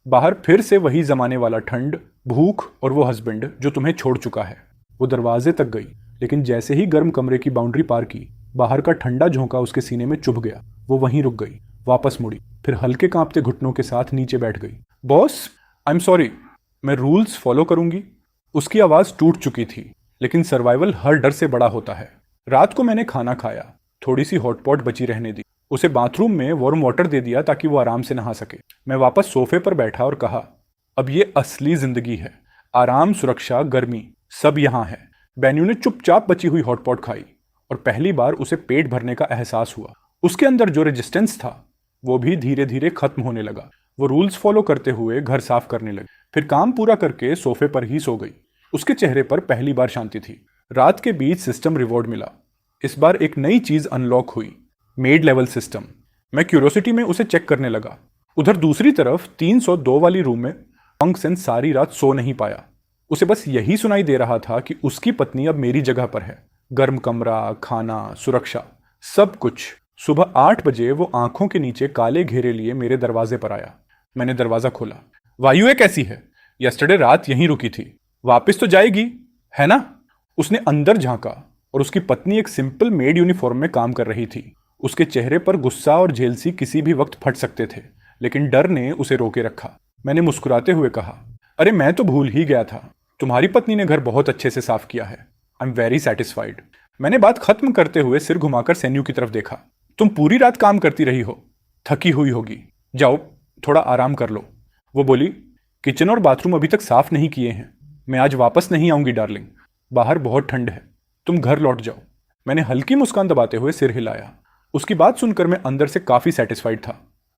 बाहर फिर से वही जमाने वाला ठंड, भूख और वो हस्बैंड जो तुम्हें छोड़ चुका है। वो दरवाजे तक गई, लेकिन जैसे ही गर्म कमरे की बाउंड्री पार की, बाहर का ठंडा झोंका उसके सीने में चुभ गया। वो वहीं रुक गई, वापस मुड़ी, फिर हल्के कांपते घुटनों के साथ नीचे बैठ गई। बॉस, आई एम सॉरी, मैं रूल्स फॉलो करूंगी। उसकी आवाज टूट चुकी थी, लेकिन सर्वाइवल हर डर से बड़ा होता है। रात को मैंने खाना खाया, थोड़ी सी हॉटपॉट बची रहने दी। उसे बाथरूम में वार्म वाटर दे दिया ताकि वो आराम से नहा सके। मैं वापस सोफे पर बैठा और कहा, अब ये असली जिंदगी है। आराम, सुरक्षा, गर्मी सब यहां है। बेन्यू ने चुपचाप बची हुई हॉटपॉट खाई और पहली बार उसे पेट भरने का एहसास हुआ। उसके अंदर जो रेजिस्टेंस था वो भी धीरे धीरे खत्म होने लगा। वो रूल्स फॉलो करते हुए घर साफ करने लगी, फिर काम पूरा करके सोफे पर ही सो गई। उसके चेहरे पर पहली बार शांति थी। रात के बीच सिस्टम रिवॉर्ड मिला। इस बार एक नई चीज अनलॉक हुई, मेड लेवल सिस्टम। मैं क्यूरियोसिटी में उसे चेक करने लगा। उधर दूसरी तरफ 302 वाली रूम में वांगसेन सारी रात सो नहीं पाया। उसे बस यही सुनाई दे रहा था कि उसकी पत्नी अब मेरी जगह पर है। गर्म कमरा, खाना, सुरक्षा, सब कुछ। सुबह 8 बजे वो आंखों के नीचे काले घेरे लिए मेरे दरवाजे पर आया। मैंने दरवाजा खोला। वायु कैसी है? यस्टरडे रात यहीं रुकी थी। वापस तो जाएगी, है ना? उसने अंदर झांका और उसकी पत्नी एक सिंपल मेड यूनिफॉर्म में काम कर रही थी। उसके चेहरे पर गुस्सा और झेलसी किसी भी वक्त फट सकते थे, लेकिन डर ने उसे रोके रखा। मैंने मुस्कुराते हुए कहा, अरे मैं तो भूल ही गया था, तुम्हारी पत्नी ने घर बहुत अच्छे से साफ किया है। I am very satisfied. मैंने बात खत्म करते हुए सिर घुमाकर सैन्यू की तरफ देखा। तुम पूरी रात काम करती रही हो, थकी हुई होगी, जाओ थोड़ा आराम कर लो। वो बोली, किचन और बाथरूम अभी तक साफ नहीं किए हैं, मैं आज वापस नहीं आऊंगी डार्लिंग, बाहर बहुत ठंड है, तुम घर लौट जाओ। मैंने हल्की मुस्कान दबाते हुए सिर हिलाया। उसकी बात सुनकर मैं अंदर से काफी सेटिस्फाइड था।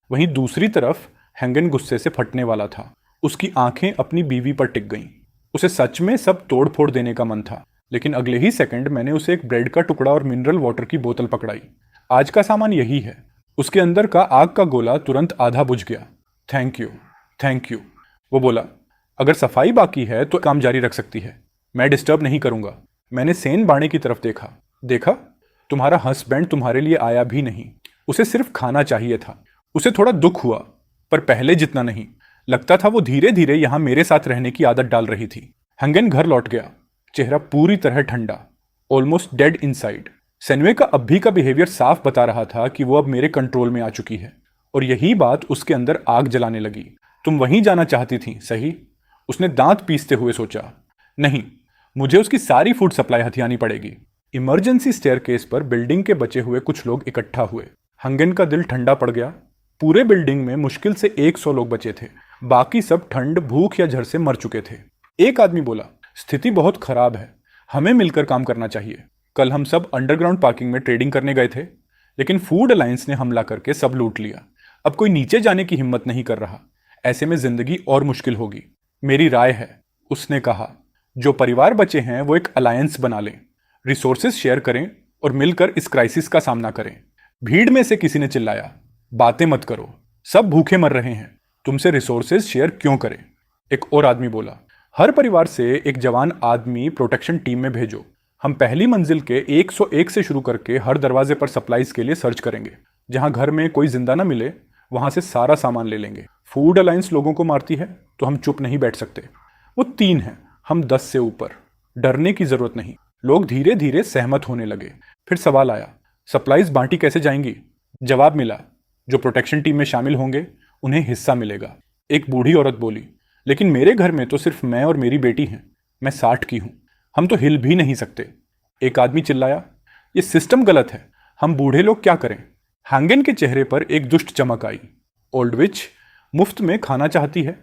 वहीं दूसरी तरफ हैंगन गुस्से से फटने वाला था। उसकी आंखें अपनी बीवी पर टिक गईं। उसे सच में सब तोड़ फोड़ देने का मन था, लेकिन अगले ही सेकंड मैंने उसे एक ब्रेड का टुकड़ा और मिनरल वाटर की बोतल पकड़ाई। आज का सामान यही है। उसके अंदर का आग का गोला तुरंत आधा बुझ गया। Thank you, thank you. वो बोला, अगर सफाई बाकी है तो काम जारी रख सकती है, मैं डिस्टर्ब नहीं करूंगा। मैंने सेन बाणे की तरफ देखा। देखा, तुम्हारा हस्बैंड तुम्हारे लिए आया भी नहीं, उसे सिर्फ खाना चाहिए था। उसे थोड़ा दुख हुआ, पर पहले जितना नहीं। लगता था वो धीरे धीरे यहां मेरे साथ रहने की आदत डाल रही थी। हंगन घर लौट गया, चेहरा पूरी तरह ठंडा, ऑलमोस्ट डेड इनसाइड। सेनवे का अब भी का बिहेवियर साफ बता रहा था कि वो अब मेरे कंट्रोल में आ चुकी है, और यही बात उसके अंदर आग जलाने लगी। तुम वहीं जाना चाहती थी, सही? उसने दांत पीसते हुए सोचा। नहीं, मुझे उसकी सारी फूड सप्लाई हथियानी पड़ेगी। इमरजेंसी स्टेयरकेस पर बिल्डिंग के बचे हुए कुछ लोग इकट्ठा हुए। हंगन का दिल ठंडा पड़ गया। पूरे बिल्डिंग में मुश्किल से 100 लोग बचे थे, बाकी सब ठंड, भूख या झड़ से मर चुके थे। एक आदमी बोला, स्थिति बहुत खराब है, हमें मिलकर काम करना चाहिए। कल हम सब अंडरग्राउंड पार्किंग में ट्रेडिंग करने गए थे, लेकिन फूड अलायंस ने हमला करके सब लूट लिया। अब कोई नीचे जाने की हिम्मत नहीं कर रहा। ऐसे में जिंदगी और मुश्किल होगी। मेरी राय है, उसने कहा, जो परिवार बचे हैं वो एक अलायंस बना लें, रिसोर्सेज शेयर करें और मिलकर इस क्राइसिस का सामना करें। भीड़ में से किसी ने चिल्लाया, बातें मत करो, सब भूखे मर रहे हैं, तुमसे रिसोर्सेज शेयर क्यों करें? एक और आदमी बोला, हर परिवार से एक जवान आदमी प्रोटेक्शन टीम में भेजो। हम पहली मंजिल के 101 से शुरू करके हर दरवाजे पर सप्लाईज के लिए सर्च करेंगे। जहां घर में कोई जिंदा ना मिले वहां से सारा सामान ले लेंगे। फूड अलायंस लोगों को मारती है तो हम चुप नहीं बैठ सकते। वो 3 हैं, हम 10 से ऊपर। डरने की जरूरत नहीं। लोग धीरे धीरे सहमत होने लगे। फिर सवाल आया, सप्लाईज बांटी कैसे जाएंगी? जवाब मिला, जो प्रोटेक्शन टीम में शामिल होंगे उन्हें हिस्सा मिलेगा। एक बूढ़ी औरत बोली, लेकिन मेरे घर में तो सिर्फ मैं और मेरी बेटी हैं, मैं 60 की हूं, हम तो हिल भी नहीं सकते। एक आदमी चिल्लाया, ये सिस्टम गलत है, हम बूढ़े लोग क्या करें? हैंगन के चेहरे पर एक दुष्ट चमक आई। ओल्ड विच मुफ्त में खाना चाहती है।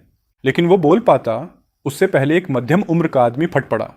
लेकिन वो बोल पाता उससे पहले एक मध्यम उम्र का आदमी फट पड़ा,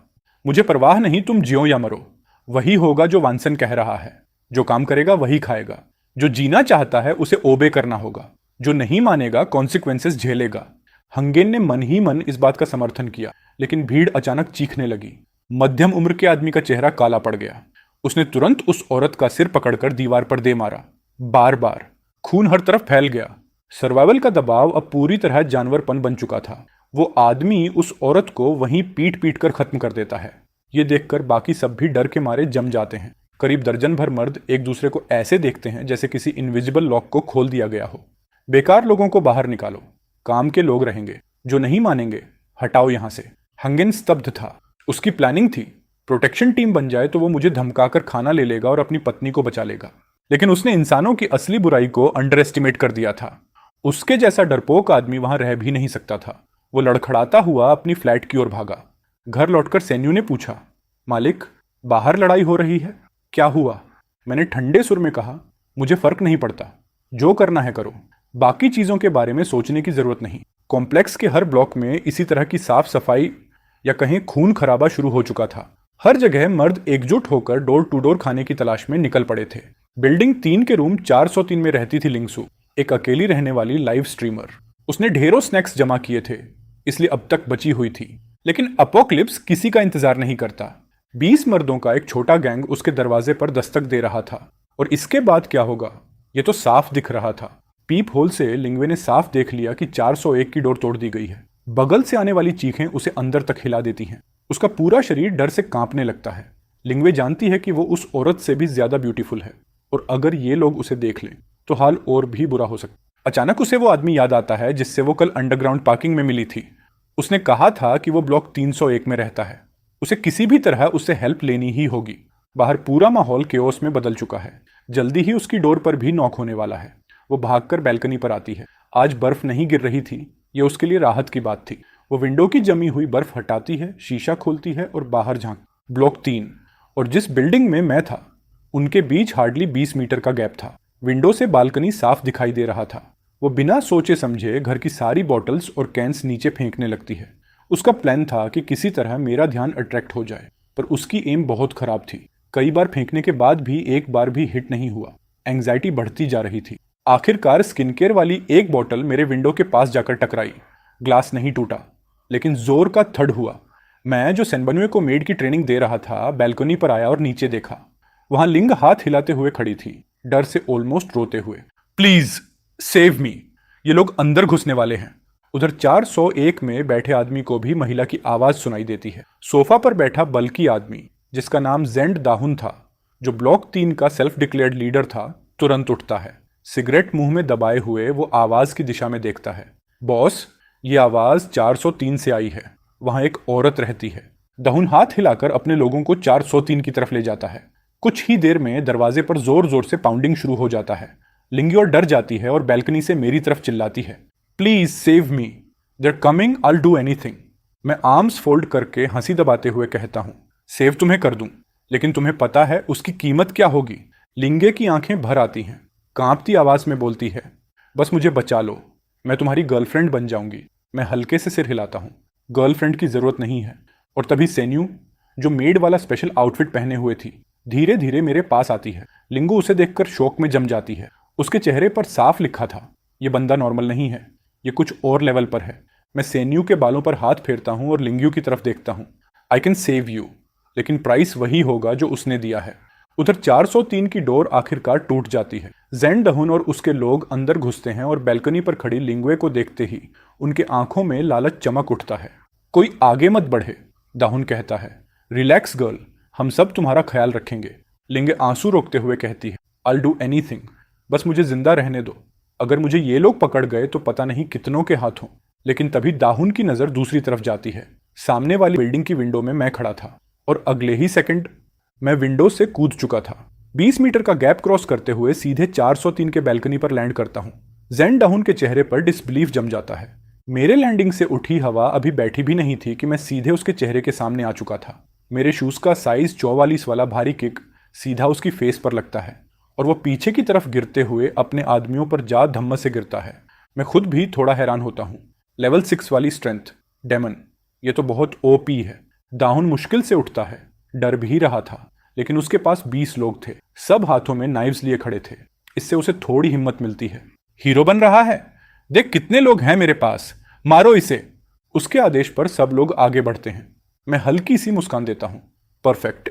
मुझे परवाह नहीं तुम जियो या मरो, वही होगा जो वानसन कह रहा है। जो काम करेगा वही खाएगा। जो जीना चाहता है उसे ओबे करना होगा, जो नहीं मानेगा कॉन्सिक्वेंसेस झेलेगा। हंगेन ने मन ही मन इस बात का समर्थन किया, लेकिन भीड़ अचानक चीखने लगी। मध्यम उम्र के आदमी का चेहरा काला पड़ गया। उसने तुरंत उस औरत का सिर पकड़कर दीवार पर दे मारा। बार बार खून हर तरफ फैल गया। सर्वाइवल का दबाव अब पूरी तरह जानवरपन बन चुका था। वो आदमी उस औरत को वहीं पीट पीट कर खत्म कर देता है। ये देखकर बाकी सब भी डर के मारे जम जाते हैं। करीब दर्जन भर मर्द एक दूसरे को ऐसे देखते हैं जैसे किसी इनविजिबल लॉक को खोल दिया गया हो। बेकार लोगों को बाहर निकालो, काम के लोग रहेंगे, जो नहीं मानेंगे हटाओ यहां से। हंगेन स्तब्ध था। उसकी प्लानिंग थी, प्रोटेक्शन टीम बन जाए तो वो मुझे धमकाकर खाना ले लेगा और अपनी पत्नी को बचा लेगा। लेकिन उसने इंसानों की असली बुराई को अंडर एस्टिमेट कर दिया था। उसके जैसा डरपोक आदमी वहां रह भी नहीं सकता था। वो लड़खड़ाता हुआ अपनी फ्लैट की ओर भागा। घर लौटकर सैन्यू ने पूछा, मालिक, बाहर लड़ाई हो रही है, क्या हुआ? मैंने ठंडे सुर में कहा, मुझे फर्क नहीं पड़ता, जो करना है करो, बाकी चीजों के बारे में सोचने की जरूरत नहीं। कॉम्प्लेक्स के हर ब्लॉक में इसी तरह की साफ सफाई या कहीं खून खराबा शुरू हो चुका था। हर जगह मर्द एकजुट होकर डोर टू डोर खाने की तलाश में निकल पड़े थे। बिल्डिंग 3 के रूम 403 में रहती थी लिंगसू, एक अकेली रहने वाली लाइव स्ट्रीमर। उसने ढेरों स्नैक्स जमा किए थे, इसलिए अब तक बची हुई थी। लेकिन अपोक्लिप्स किसी का इंतजार नहीं करता। 20 मर्दों का एक छोटा गैंग उसके दरवाजे पर दस्तक दे रहा था, और इसके बाद क्या होगा ये तो साफ दिख रहा था। पीप होल से लिंगवे ने साफ देख लिया कि 401 की डोर तोड़ दी गई है। बगल से आने वाली चीखें उसे अंदर तक हिला देती हैं। उसका पूरा शरीर डर से कांपने लगता है। लिंगवे जानती है कि वो उस औरत से भी ज्यादा ब्यूटीफुल है, और अगर ये लोग उसे देख लें तो हाल और भी बुरा हो सकता। अचानक उसे वो आदमी याद आता है जिससे वो कल अंडरग्राउंड पार्किंग में मिली थी। उसने कहा था कि वो ब्लॉक 301 में रहता है। उसे किसी भी तरह उससे हेल्प लेनी ही होगी। बाहर पूरा माहौल केओस में बदल चुका है। जल्दी ही उसकी डोर पर भी नॉक होने वाला है। वो भागकर बैल्कनी पर आती है। आज बर्फ नहीं गिर रही थी। ये उसके लिए राहत की बात थी। वो विंडो की जमी हुई बर्फ हटाती है, शीशा खोलती है और बाहर झांक। ब्लॉक 3 और जिस बिल्डिंग में मैं था उनके बीच हार्डली 20 मीटर का गैप था। विंडो से बालकनी साफ दिखाई दे रहा था। वो बिना सोचे समझे घर की सारी बॉटल्स और कैंस नीचे फेंकने लगती है। उसका प्लान था कि किसी तरह मेरा ध्यान अट्रैक्ट हो जाए, पर उसकी एम बहुत खराब थी। कई बार फेंकने के बाद भी एक बार भी हिट नहीं हुआ। एंग्जाइटी बढ़ती जा रही थी। आखिरकार स्किन केयर वाली एक बॉटल मेरे विंडो के पास जाकर टकराई। ग्लास नहीं टूटा, लेकिन जोर का थड हुआ। मैं, जो सेनबनुए को मेड की ट्रेनिंग दे रहा था, बैल्कनी पर आया और नीचे देखा। वहां लिंग हाथ हिलाते हुए खड़ी थी, डर से ऑलमोस्ट रोते हुए। प्लीज सेव मी, ये लोग अंदर घुसने वाले हैं। उधर 401 में बैठे आदमी को भी महिला की आवाज सुनाई देती है। सोफा पर बैठा बल्कि आदमी, जिसका नाम जेंड दाहुन था, जो ब्लॉक 3 का सेल्फ डिक्लेयर्ड लीडर था, तुरंत उठता है। सिगरेट मुंह में दबाए हुए वो आवाज की दिशा में देखता है। बॉस, ये आवाज 403 से आई है। वहां एक औरत रहती है। दाहुन हाथ हिलाकर अपने लोगों को 403 की तरफ ले जाता है। कुछ ही देर में दरवाजे पर जोर जोर से पाउंडिंग शुरू हो जाता है। लिंगी और डर जाती है और बैल्कनी से मेरी तरफ चिल्लाती है, please save me, they're coming, I will do anything. मैं आर्म्स फोल्ड करके हंसी दबाते हुए कहता हूं, सेव तुम्हें कर दूं, लेकिन तुम्हें पता है उसकी कीमत क्या होगी। लिंगे की आंखें भर आती हैं। कांपती आवाज में बोलती है, बस मुझे बचा लो, मैं तुम्हारी गर्लफ्रेंड बन जाऊंगी। मैं हल्के से सिर हिलाता हूं, गर्लफ्रेंड की जरूरत नहीं है। और तभी सेन्यू, जो मेड वाला स्पेशल आउटफिट पहने हुए थी, धीरे धीरे मेरे पास आती है। लिंगू उसे देखकर शौक में जम जाती है। उसके चेहरे पर साफ लिखा था, यह बंदा नॉर्मल नहीं है, ये कुछ और लेवल पर है। मैं सेन्यू के बालों पर हाथ फेरता हूं और लिंगू की तरफ देखता हूं। आई कैन सेव यू, लेकिन प्राइस वही होगा जो उसने दिया है। उधर 403 की डोर आखिरकार टूट जाती है। जेन डहुन और उसके लोग अंदर घुसते हैं और बैल्कनी पर खड़ी लिंगुए को देखते ही उनके आंखों में लालच चमक उठता है। कोई आगे मत बढ़े, दाहुन कहता है। रिलैक्स गर्ल, हम सब तुम्हारा ख्याल रखेंगे। लिंगे आंसू रोकते हुए कहती है, आई डू एनीथिंग, बस मुझे जिंदा रहने दो। अगर मुझे ये लोग पकड़ गए तो पता नहीं कितनों के हाथों। लेकिन तभी दाहुन की नजर दूसरी तरफ जाती है। सामने वाली बिल्डिंग की विंडो में मैं खड़ा था और अगले ही सेकंड मैं विंडो से कूद चुका था। 20 मीटर का गैप क्रॉस करते हुए सीधे 403 के बैल्कनी पर लैंड करता हूं। जेन डाहुन के चेहरे पर डिसबिलीफ जम जाता है। मेरे लैंडिंग से उठी हवा अभी बैठी भी नहीं थी कि मैं सीधे उसके चेहरे के सामने आ चुका था। मेरे शूज का साइज 44 वाला भारी किक सीधा उसकी फेस पर लगता है और वो पीछे की तरफ गिरते हुए अपने आदमियों पर जा धम्मस से गिरता है। मैं खुद भी थोड़ा हैरान होता हूँ। लेवल 6 वाली स्ट्रेंथ, डेमन, ये तो बहुत ओपी है। दाहुन मुश्किल से उठता है, डर भी रहा था, लेकिन उसके पास 20 लोग थे, सब हाथों में नाइव्स लिए खड़े थे। इससे उसे थोड़ी हिम्मत मिलती है। हीरो बन रहा है, देख कितने लोग हैं मेरे पास, मारो इसे। उसके आदेश पर सब लोग आगे बढ़ते हैं। मैं हल्की सी मुस्कान देता हूं। परफेक्ट,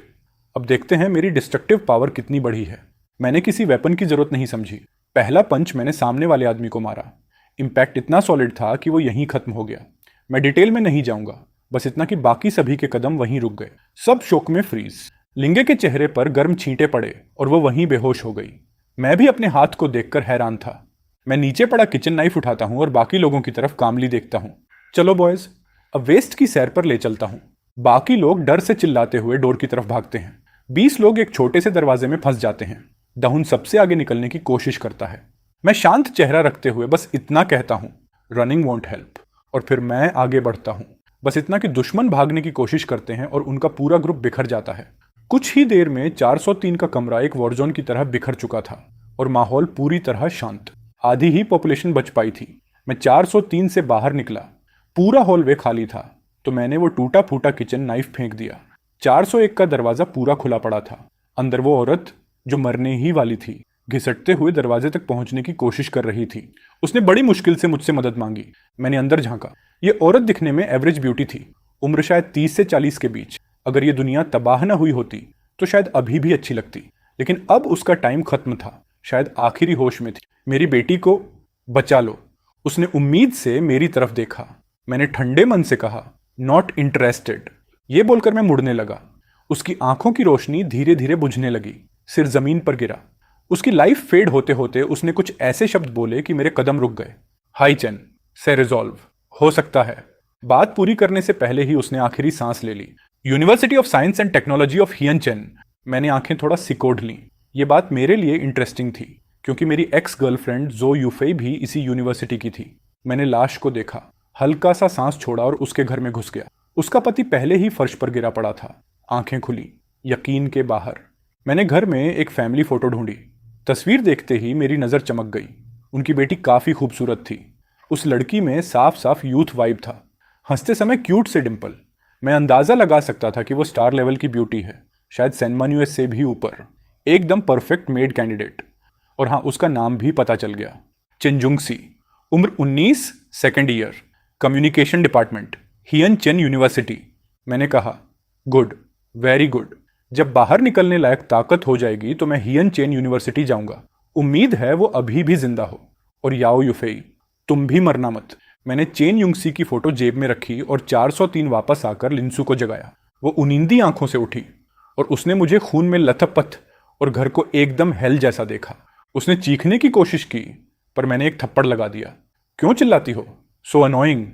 अब देखते हैं मेरी डिस्ट्रक्टिव पावर कितनी बढ़ी है। मैंने किसी वेपन की जरूरत नहीं समझी। पहला पंच मैंने सामने वाले आदमी को मारा। इंपैक्ट इतना सॉलिड था कि वो यहीं खत्म हो गया। मैं डिटेल में नहीं जाऊंगा, बस इतना कि बाकी सभी के कदम वहीं रुक गए। सब शोक में फ्रीज। लिंगे के चेहरे पर गर्म छींटे पड़े और वो वहीं बेहोश हो गई। मैं भी अपने हाथ को देखकर हैरान था। मैं नीचे पड़ा किचन नाइफ उठाता हूं और बाकी लोगों की तरफ कामली देखता हूं। चलो बॉयज, अब वेस्ट की सैर पर ले चलता हूं। बाकी लोग डर से चिल्लाते हुए डोर की तरफ भागते हैं। 20 लोग एक छोटे से दरवाजे में फंस जाते हैं। दाहुन सबसे आगे निकलने की कोशिश करता है। मैं शांत चेहरा रखते हुए बस इतना कहता हूं, रनिंग वॉन्ट हेल्प, और फिर मैं आगे बढ़ता हूं। बस इतना कि दुश्मन भागने की कोशिश करते हैं और उनका पूरा ग्रुप बिखर जाता है। कुछ ही देर में 403 का कमरा एक वॉरजोन की तरह बिखर चुका था और माहौल पूरी तरह शांत। आधी ही पॉपुलेशन बच पाई थी। मैं 403 से बाहर निकला। पूरा हॉलवे खाली था, तो मैंने वो टूटा फूटा किचन नाइफ फेंक दिया। 401 का दरवाजा पूरा खुला पड़ा था। अंदर वो औरत जो मरने ही वाली थी, घिसटते हुए दरवाजे तक पहुंचने की कोशिश कर रही थी। उसने बड़ी मुश्किल से मुझसे मदद मांगी। मैंने अंदर झांका। ये औरत दिखने में एवरेज ब्यूटी थी, उम्र शायद 30 से 40 के बीच। अगर ये दुनिया तबाह न हुई होती तो शायद अभी भी अच्छी लगती, लेकिन अब उसका टाइम खत्म था। शायद आखिरी होश में थी। मेरी बेटी को बचा लो। उसने उम्मीद से मेरी तरफ देखा। मैंने ठंडे मन से कहा, नॉट इंटरेस्टेड। ये बोलकर मैं मुड़ने लगा। उसकी आंखों की रोशनी धीरे धीरे बुझने लगी। सिर जमीन पर गिरा। उसकी लाइफ फेड होते होते उसने कुछ ऐसे शब्द बोले कि मेरे कदम रुक गए। हाई चेन, से रिजॉल्व, हो सकता है। बात पूरी करने से पहले ही उसने आखिरी सांस ले ली। University of Science and Technology of Hyanchen. मैंने आंखें थोड़ा सिकोड़ लीं। ये बात मेरे लिए इंटरेस्टिंग थी क्योंकि मेरी एक्स गर्लफ्रेंड जो यूफेई भी इसी यूनिवर्सिटी की थी। मैंने लाश को देखा, हल्का सा सांस छोड़ा और उसके घर में घुस गया। उसका पति पहले ही फर्श पर गिरा पड़ा था। आंखें खुली, यकीन के बाहर। मैंने घर में एक फैमिली फोटो ढूंढी। तस्वीर देखते ही मेरी नज़र चमक गई। उनकी बेटी काफ़ी खूबसूरत थी। उस लड़की में साफ साफ यूथ वाइब था। हंसते समय क्यूट से डिम्पल। मैं अंदाज़ा लगा सकता था कि वो स्टार लेवल की ब्यूटी है, शायद सैनमान यूएस से भी ऊपर। एकदम परफेक्ट मेड कैंडिडेट। और हाँ, उसका नाम भी पता चल गया, चेंजुंगसी। उम्र 19, second year, communication department, Hyanchen University. मैंने कहा, गुड, वेरी गुड। जब बाहर निकलने लायक ताकत हो जाएगी तो मैं हियनचेन यूनिवर्सिटी जाऊंगा। उम्मीद है वो अभी भी जिंदा हो। और याओ यूफेई, तुम भी मरना मत। मैंने चेन युंगसी की फोटो जेब में रखी और 403 वापस आकर लिंसू को जगाया। वो उनींदी आंखों से उठी और उसने मुझे खून में लथपथ और घर को एकदम हेल जैसा देखा। उसने चीखने की कोशिश की पर मैंने एक थप्पड़ लगा दिया। क्यों चिल्लाती हो? So annoying.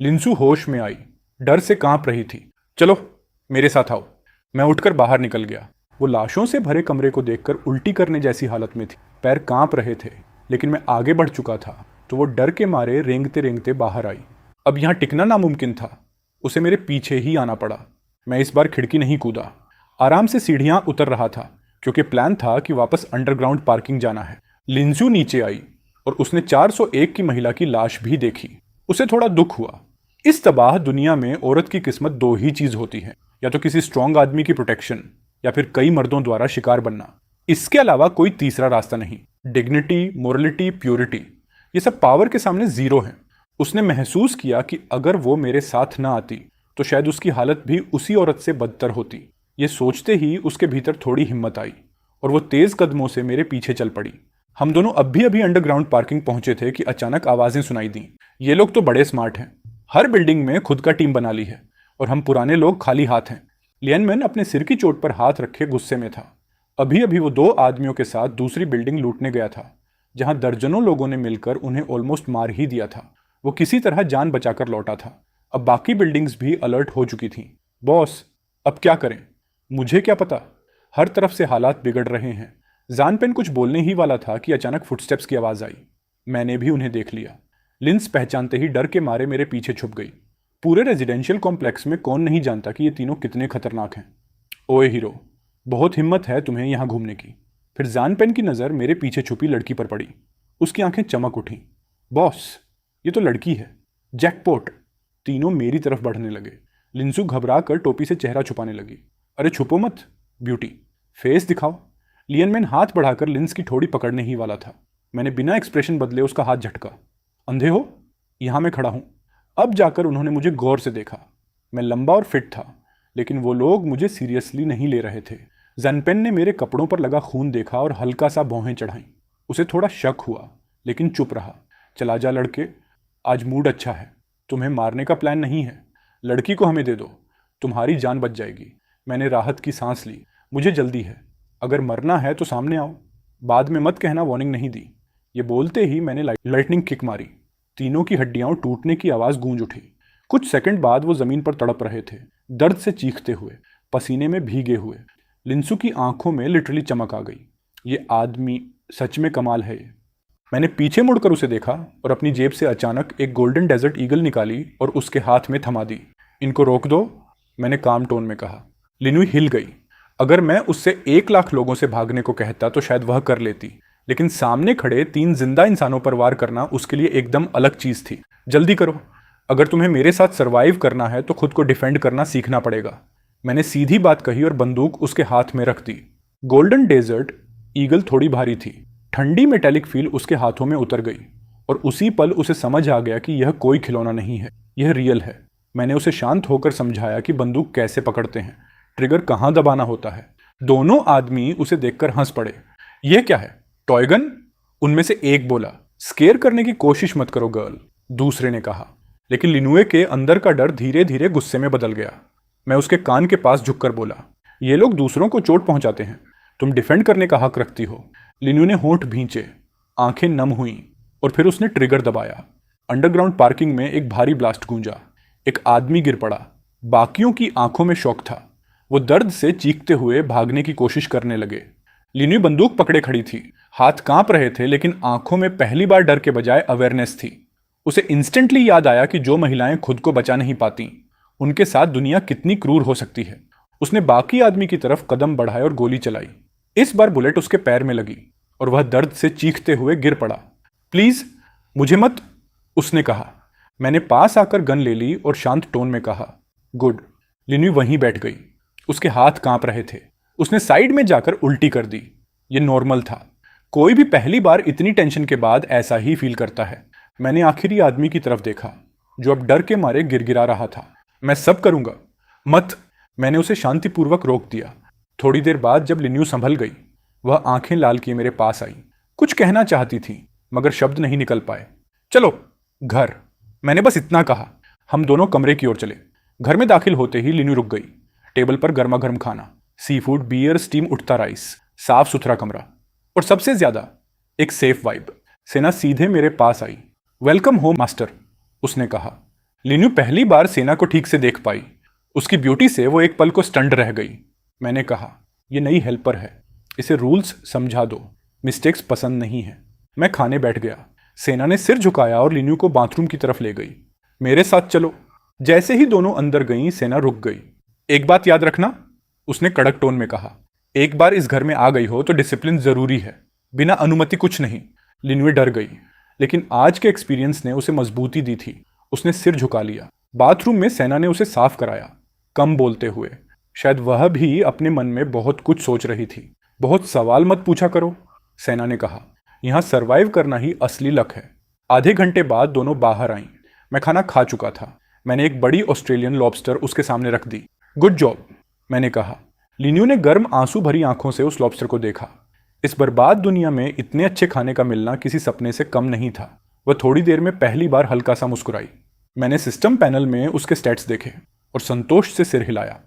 लिंसू होश में आई, डर से कांप रही थी। चलो मेरे साथ आओ। मैं उठकर बाहर निकल गया। वो लाशों से भरे कमरे को देखकर उल्टी करने जैसी हालत में थी। पैर कांप रहे थे, लेकिन मैं आगे बढ़ चुका था तो वो डर के मारे रेंगते रेंगते बाहर आई। अब यहाँ टिकना नामुमकिन था। उसे मेरे पीछे ही आना पड़ा। मैं इस बार खिड़की नहीं कूदा, आराम से सीढ़ियाँ उतर रहा था क्योंकि प्लान था कि वापस अंडरग्राउंड पार्किंग जाना है। लिंसू नीचे आई और उसने 401 की महिला की लाश भी देखी। उसे थोड़ा दुख हुआ। इस तबाह दुनिया में औरत की किस्मत दो ही चीज होती है, या तो किसी स्ट्रांग आदमी की प्रोटेक्शन या फिर कई मर्दों द्वारा शिकार बनना। इसके अलावा कोई तीसरा रास्ता नहीं। डिग्निटी, मोरलिटी, प्योरिटी, ये सब पावर के सामने जीरो है। उसने महसूस किया कि अगर वो मेरे साथ ना आती तो शायद उसकी हालत भी उसी औरत से बदतर होती। ये सोचते ही उसके भीतर थोड़ी हिम्मत आई और वो तेज कदमों से मेरे पीछे चल पड़ी। हम दोनों अभी अभी अंडरग्राउंड पार्किंग पहुंचे थे कि अचानक आवाजें सुनाई दी। ये लोग तो बड़े स्मार्ट हैं, हर बिल्डिंग में खुद का टीम बना ली है और हम पुराने लोग खाली हाथ हैं। लियनमैन अपने सिर की चोट पर हाथ रखे गुस्से में था। अभी अभी वो 2 आदमियों के साथ दूसरी बिल्डिंग लूटने गया था जहां दर्जनों लोगों ने मिलकर उन्हें ऑलमोस्ट मार ही दिया था। वो किसी तरह जान बचाकर लौटा था। अब बाकी बिल्डिंग्स भी अलर्ट हो चुकी थीं। बॉस, अब क्या करें? मुझे क्या पता, हर तरफ से हालात बिगड़ रहे हैं। जानपेन कुछ बोलने ही वाला था कि अचानक फुटस्टेप्स की आवाज आई। मैंने भी उन्हें देख लिया। लिंस पहचानते ही डर के मारे मेरे पीछे छुप गई। पूरे रेजिडेंशियल कॉम्प्लेक्स में कौन नहीं जानता कि ये तीनों कितने खतरनाक हैं। ओए हीरो, बहुत हिम्मत है तुम्हें यहाँ घूमने की। फिर जानपेन की नज़र मेरे पीछे छुपी लड़की पर पड़ी। उसकी आंखें चमक उठीं। बॉस, ये तो लड़की है। जैकपॉट। तीनों मेरी तरफ बढ़ने लगे। लिंसू घबरा कर टोपी से चेहरा छुपाने लगी। अरे छुपो मत ब्यूटी, फेस दिखाओ। लियनमैन हाथ बढ़ाकर लिंस की ठोड़ी पकड़ने ही वाला था। मैंने बिना एक्सप्रेशन बदले उसका हाथ झटका। अंधे हो? यहाँ मैं खड़ा हूँ। अब जाकर उन्होंने मुझे गौर से देखा। मैं लंबा और फिट था, लेकिन वो लोग मुझे सीरियसली नहीं ले रहे थे। जानपेन ने मेरे कपड़ों पर लगा खून देखा और हल्का सा भौहें चढ़ाईं। उसे थोड़ा शक हुआ, लेकिन चुप रहा। चला जा लड़के, आज मूड अच्छा है। तुम्हें मारने का प्लान नहीं है। लड़की को हमें दे दो, तुम्हारी जान बच जाएगी। मैंने राहत की सांस ली। मुझे जल्दी है, अगर मरना है तो सामने आओ, बाद में मत कहना वार्निंग नहीं दी। ये बोलते ही मैंने लाइटनिंग किक मारी। तीनों की हड्डियां टूटने की आवाज़ गूंज उठी। कुछ सेकंड बाद वो ज़मीन पर तड़प रहे थे, दर्द से चीखते हुए, पसीने में भीगे हुए। लिंसू की आंखों में लिटरली चमक आ गई। ये आदमी सच में कमाल है। ये मैंने पीछे मुड़कर उसे देखा और अपनी जेब से अचानक एक गोल्डन डेजर्ट ईगल निकाली और उसके हाथ में थमा दी। इनको रोक दो, मैंने काम टोन में कहा। लिनुई हिल गई। अगर मैं उससे 1 लाख लोगों से भागने को कहता तो शायद वह कर लेती, लेकिन सामने खड़े 3 जिंदा इंसानों पर वार करना उसके लिए एकदम अलग चीज थी। जल्दी करो, अगर तुम्हें मेरे साथ सरवाइव करना है तो खुद को डिफेंड करना सीखना पड़ेगा। मैंने सीधी बात कही और बंदूक उसके हाथ में रख दी। गोल्डन डेजर्ट ईगल थोड़ी भारी थी। ठंडी मेटेलिक फील उसके हाथों में उतर गई और उसी पल उसे समझ आ गया कि यह कोई खिलौना नहीं है, यह रियल है। मैंने उसे शांत होकर समझाया कि बंदूक कैसे पकड़ते हैं, ट्रिगर कहाँ दबाना होता है। दोनों आदमी उसे देखकर हंस पड़े। यह क्या है, टॉय गन? उनमें से एक बोला। स्केयर करने की कोशिश मत करो गर्ल, दूसरे ने कहा। लेकिन लिनुए के अंदर का डर धीरे धीरे गुस्से में बदल गया। मैं उसके कान के पास झुककर बोला, ये लोग दूसरों को चोट पहुंचाते हैं, तुम डिफेंड करने का हक रखती हो। लिनु ने होंठ भींचे, आंखें नम हुईं और फिर उसने ट्रिगर दबाया। अंडरग्राउंड पार्किंग में एक भारी ब्लास्ट गूंजा। एक आदमी गिर पड़ा। बाकियों की आंखों में शौक था। वो दर्द से चीखते हुए भागने की कोशिश करने लगे। लिन्यू बंदूक पकड़े खड़ी थी। हाथ कांप रहे थे, लेकिन आंखों में पहली बार डर के बजाय अवेयरनेस थी। उसे इंस्टेंटली याद आया कि जो महिलाएं खुद को बचा नहीं पाती, उनके साथ दुनिया कितनी क्रूर हो सकती है। उसने बाकी आदमी की तरफ कदम बढ़ाए और गोली चलाई। इस बार बुलेट उसके पैर में लगी और वह दर्द से चीखते हुए गिर पड़ा। प्लीज मुझे मत, उसने कहा। मैंने पास आकर गन ले ली और शांत टोन में कहा, गुड। लिन्यू वहीं बैठ गई। उसके हाथ कांप रहे थे। उसने साइड में जाकर उल्टी कर दी। ये नॉर्मल था। कोई भी पहली बार इतनी टेंशन के बाद ऐसा ही फील करता है। मैंने आखिरी आदमी की तरफ देखा, जो अब डर के मारे गिरगिरा रहा था। मैं सब करूंगा। मत, मैंने उसे शांतिपूर्वक रोक दिया। थोड़ी देर बाद जब लिन्यू संभल गई, वह आंखें लाल किए मेरे पास आई। कुछ कहना चाहती थी, मगर शब्द नहीं निकल पाए। चलो घर, मैंने बस इतना कहा। हम दोनों कमरे की ओर चले। घर में दाखिल होते ही लिन्यू रुक गई। टेबल पर गर्मा गर्म खाना, सी फूड, बियर, स्टीम उठता राइस, साफ सुथरा कमरा, और सबसे ज्यादा एक सेफ वाइब। सेना सीधे मेरे पास आई। वेलकम होम मास्टर, उसने कहा। लिन्यू पहली बार सेना को ठीक से देख पाई। उसकी ब्यूटी से वो एक पल को स्टंड रह गई। मैंने कहा, ये नई हेल्पर है, इसे रूल्स समझा दो, मिस्टेक्स पसंद नहीं है। मैं खाने बैठ गया। सेना ने सिर झुकाया और लिन्यू को बाथरूम की तरफ ले गई। मेरे साथ चलो। जैसे ही दोनों अंदर गईं, सेना रुक गई। एक बात याद रखना, उसने कड़क टोन में कहा। एक बार इस घर में आ गई हो तो डिसिप्लिन जरूरी है, बिना अनुमति कुछ नहीं। लिन्यू डर गई, लेकिन आज के एक्सपीरियंस ने उसे मजबूती दी थी। उसने सिर झुका लिया। बाथरूम में सेना ने उसे साफ कराया, कम बोलते हुए। शायद वह भी अपने मन में बहुत कुछ सोच रही थी। बहुत सवाल मत पूछा करो, सेना ने कहा। यहाँ सरवाइव करना ही असली लक है। आधे घंटे बाद दोनों बाहर आईं। मैं खाना खा चुका था। मैंने एक बड़ी ऑस्ट्रेलियन लॉबस्टर उसके सामने रख दी। गुड जॉब, मैंने कहा। लिन्यू ने गर्म आंसू भरी आंखों से उस लॉबस्टर को देखा। इस बर्बाद दुनिया में इतने अच्छे खाने का मिलना किसी सपने से कम नहीं था। वह थोड़ी देर में पहली बार हल्का सा मुस्कुराई। मैंने सिस्टम पैनल में उसके स्टैट्स देखे और संतोष से सिर हिलाया।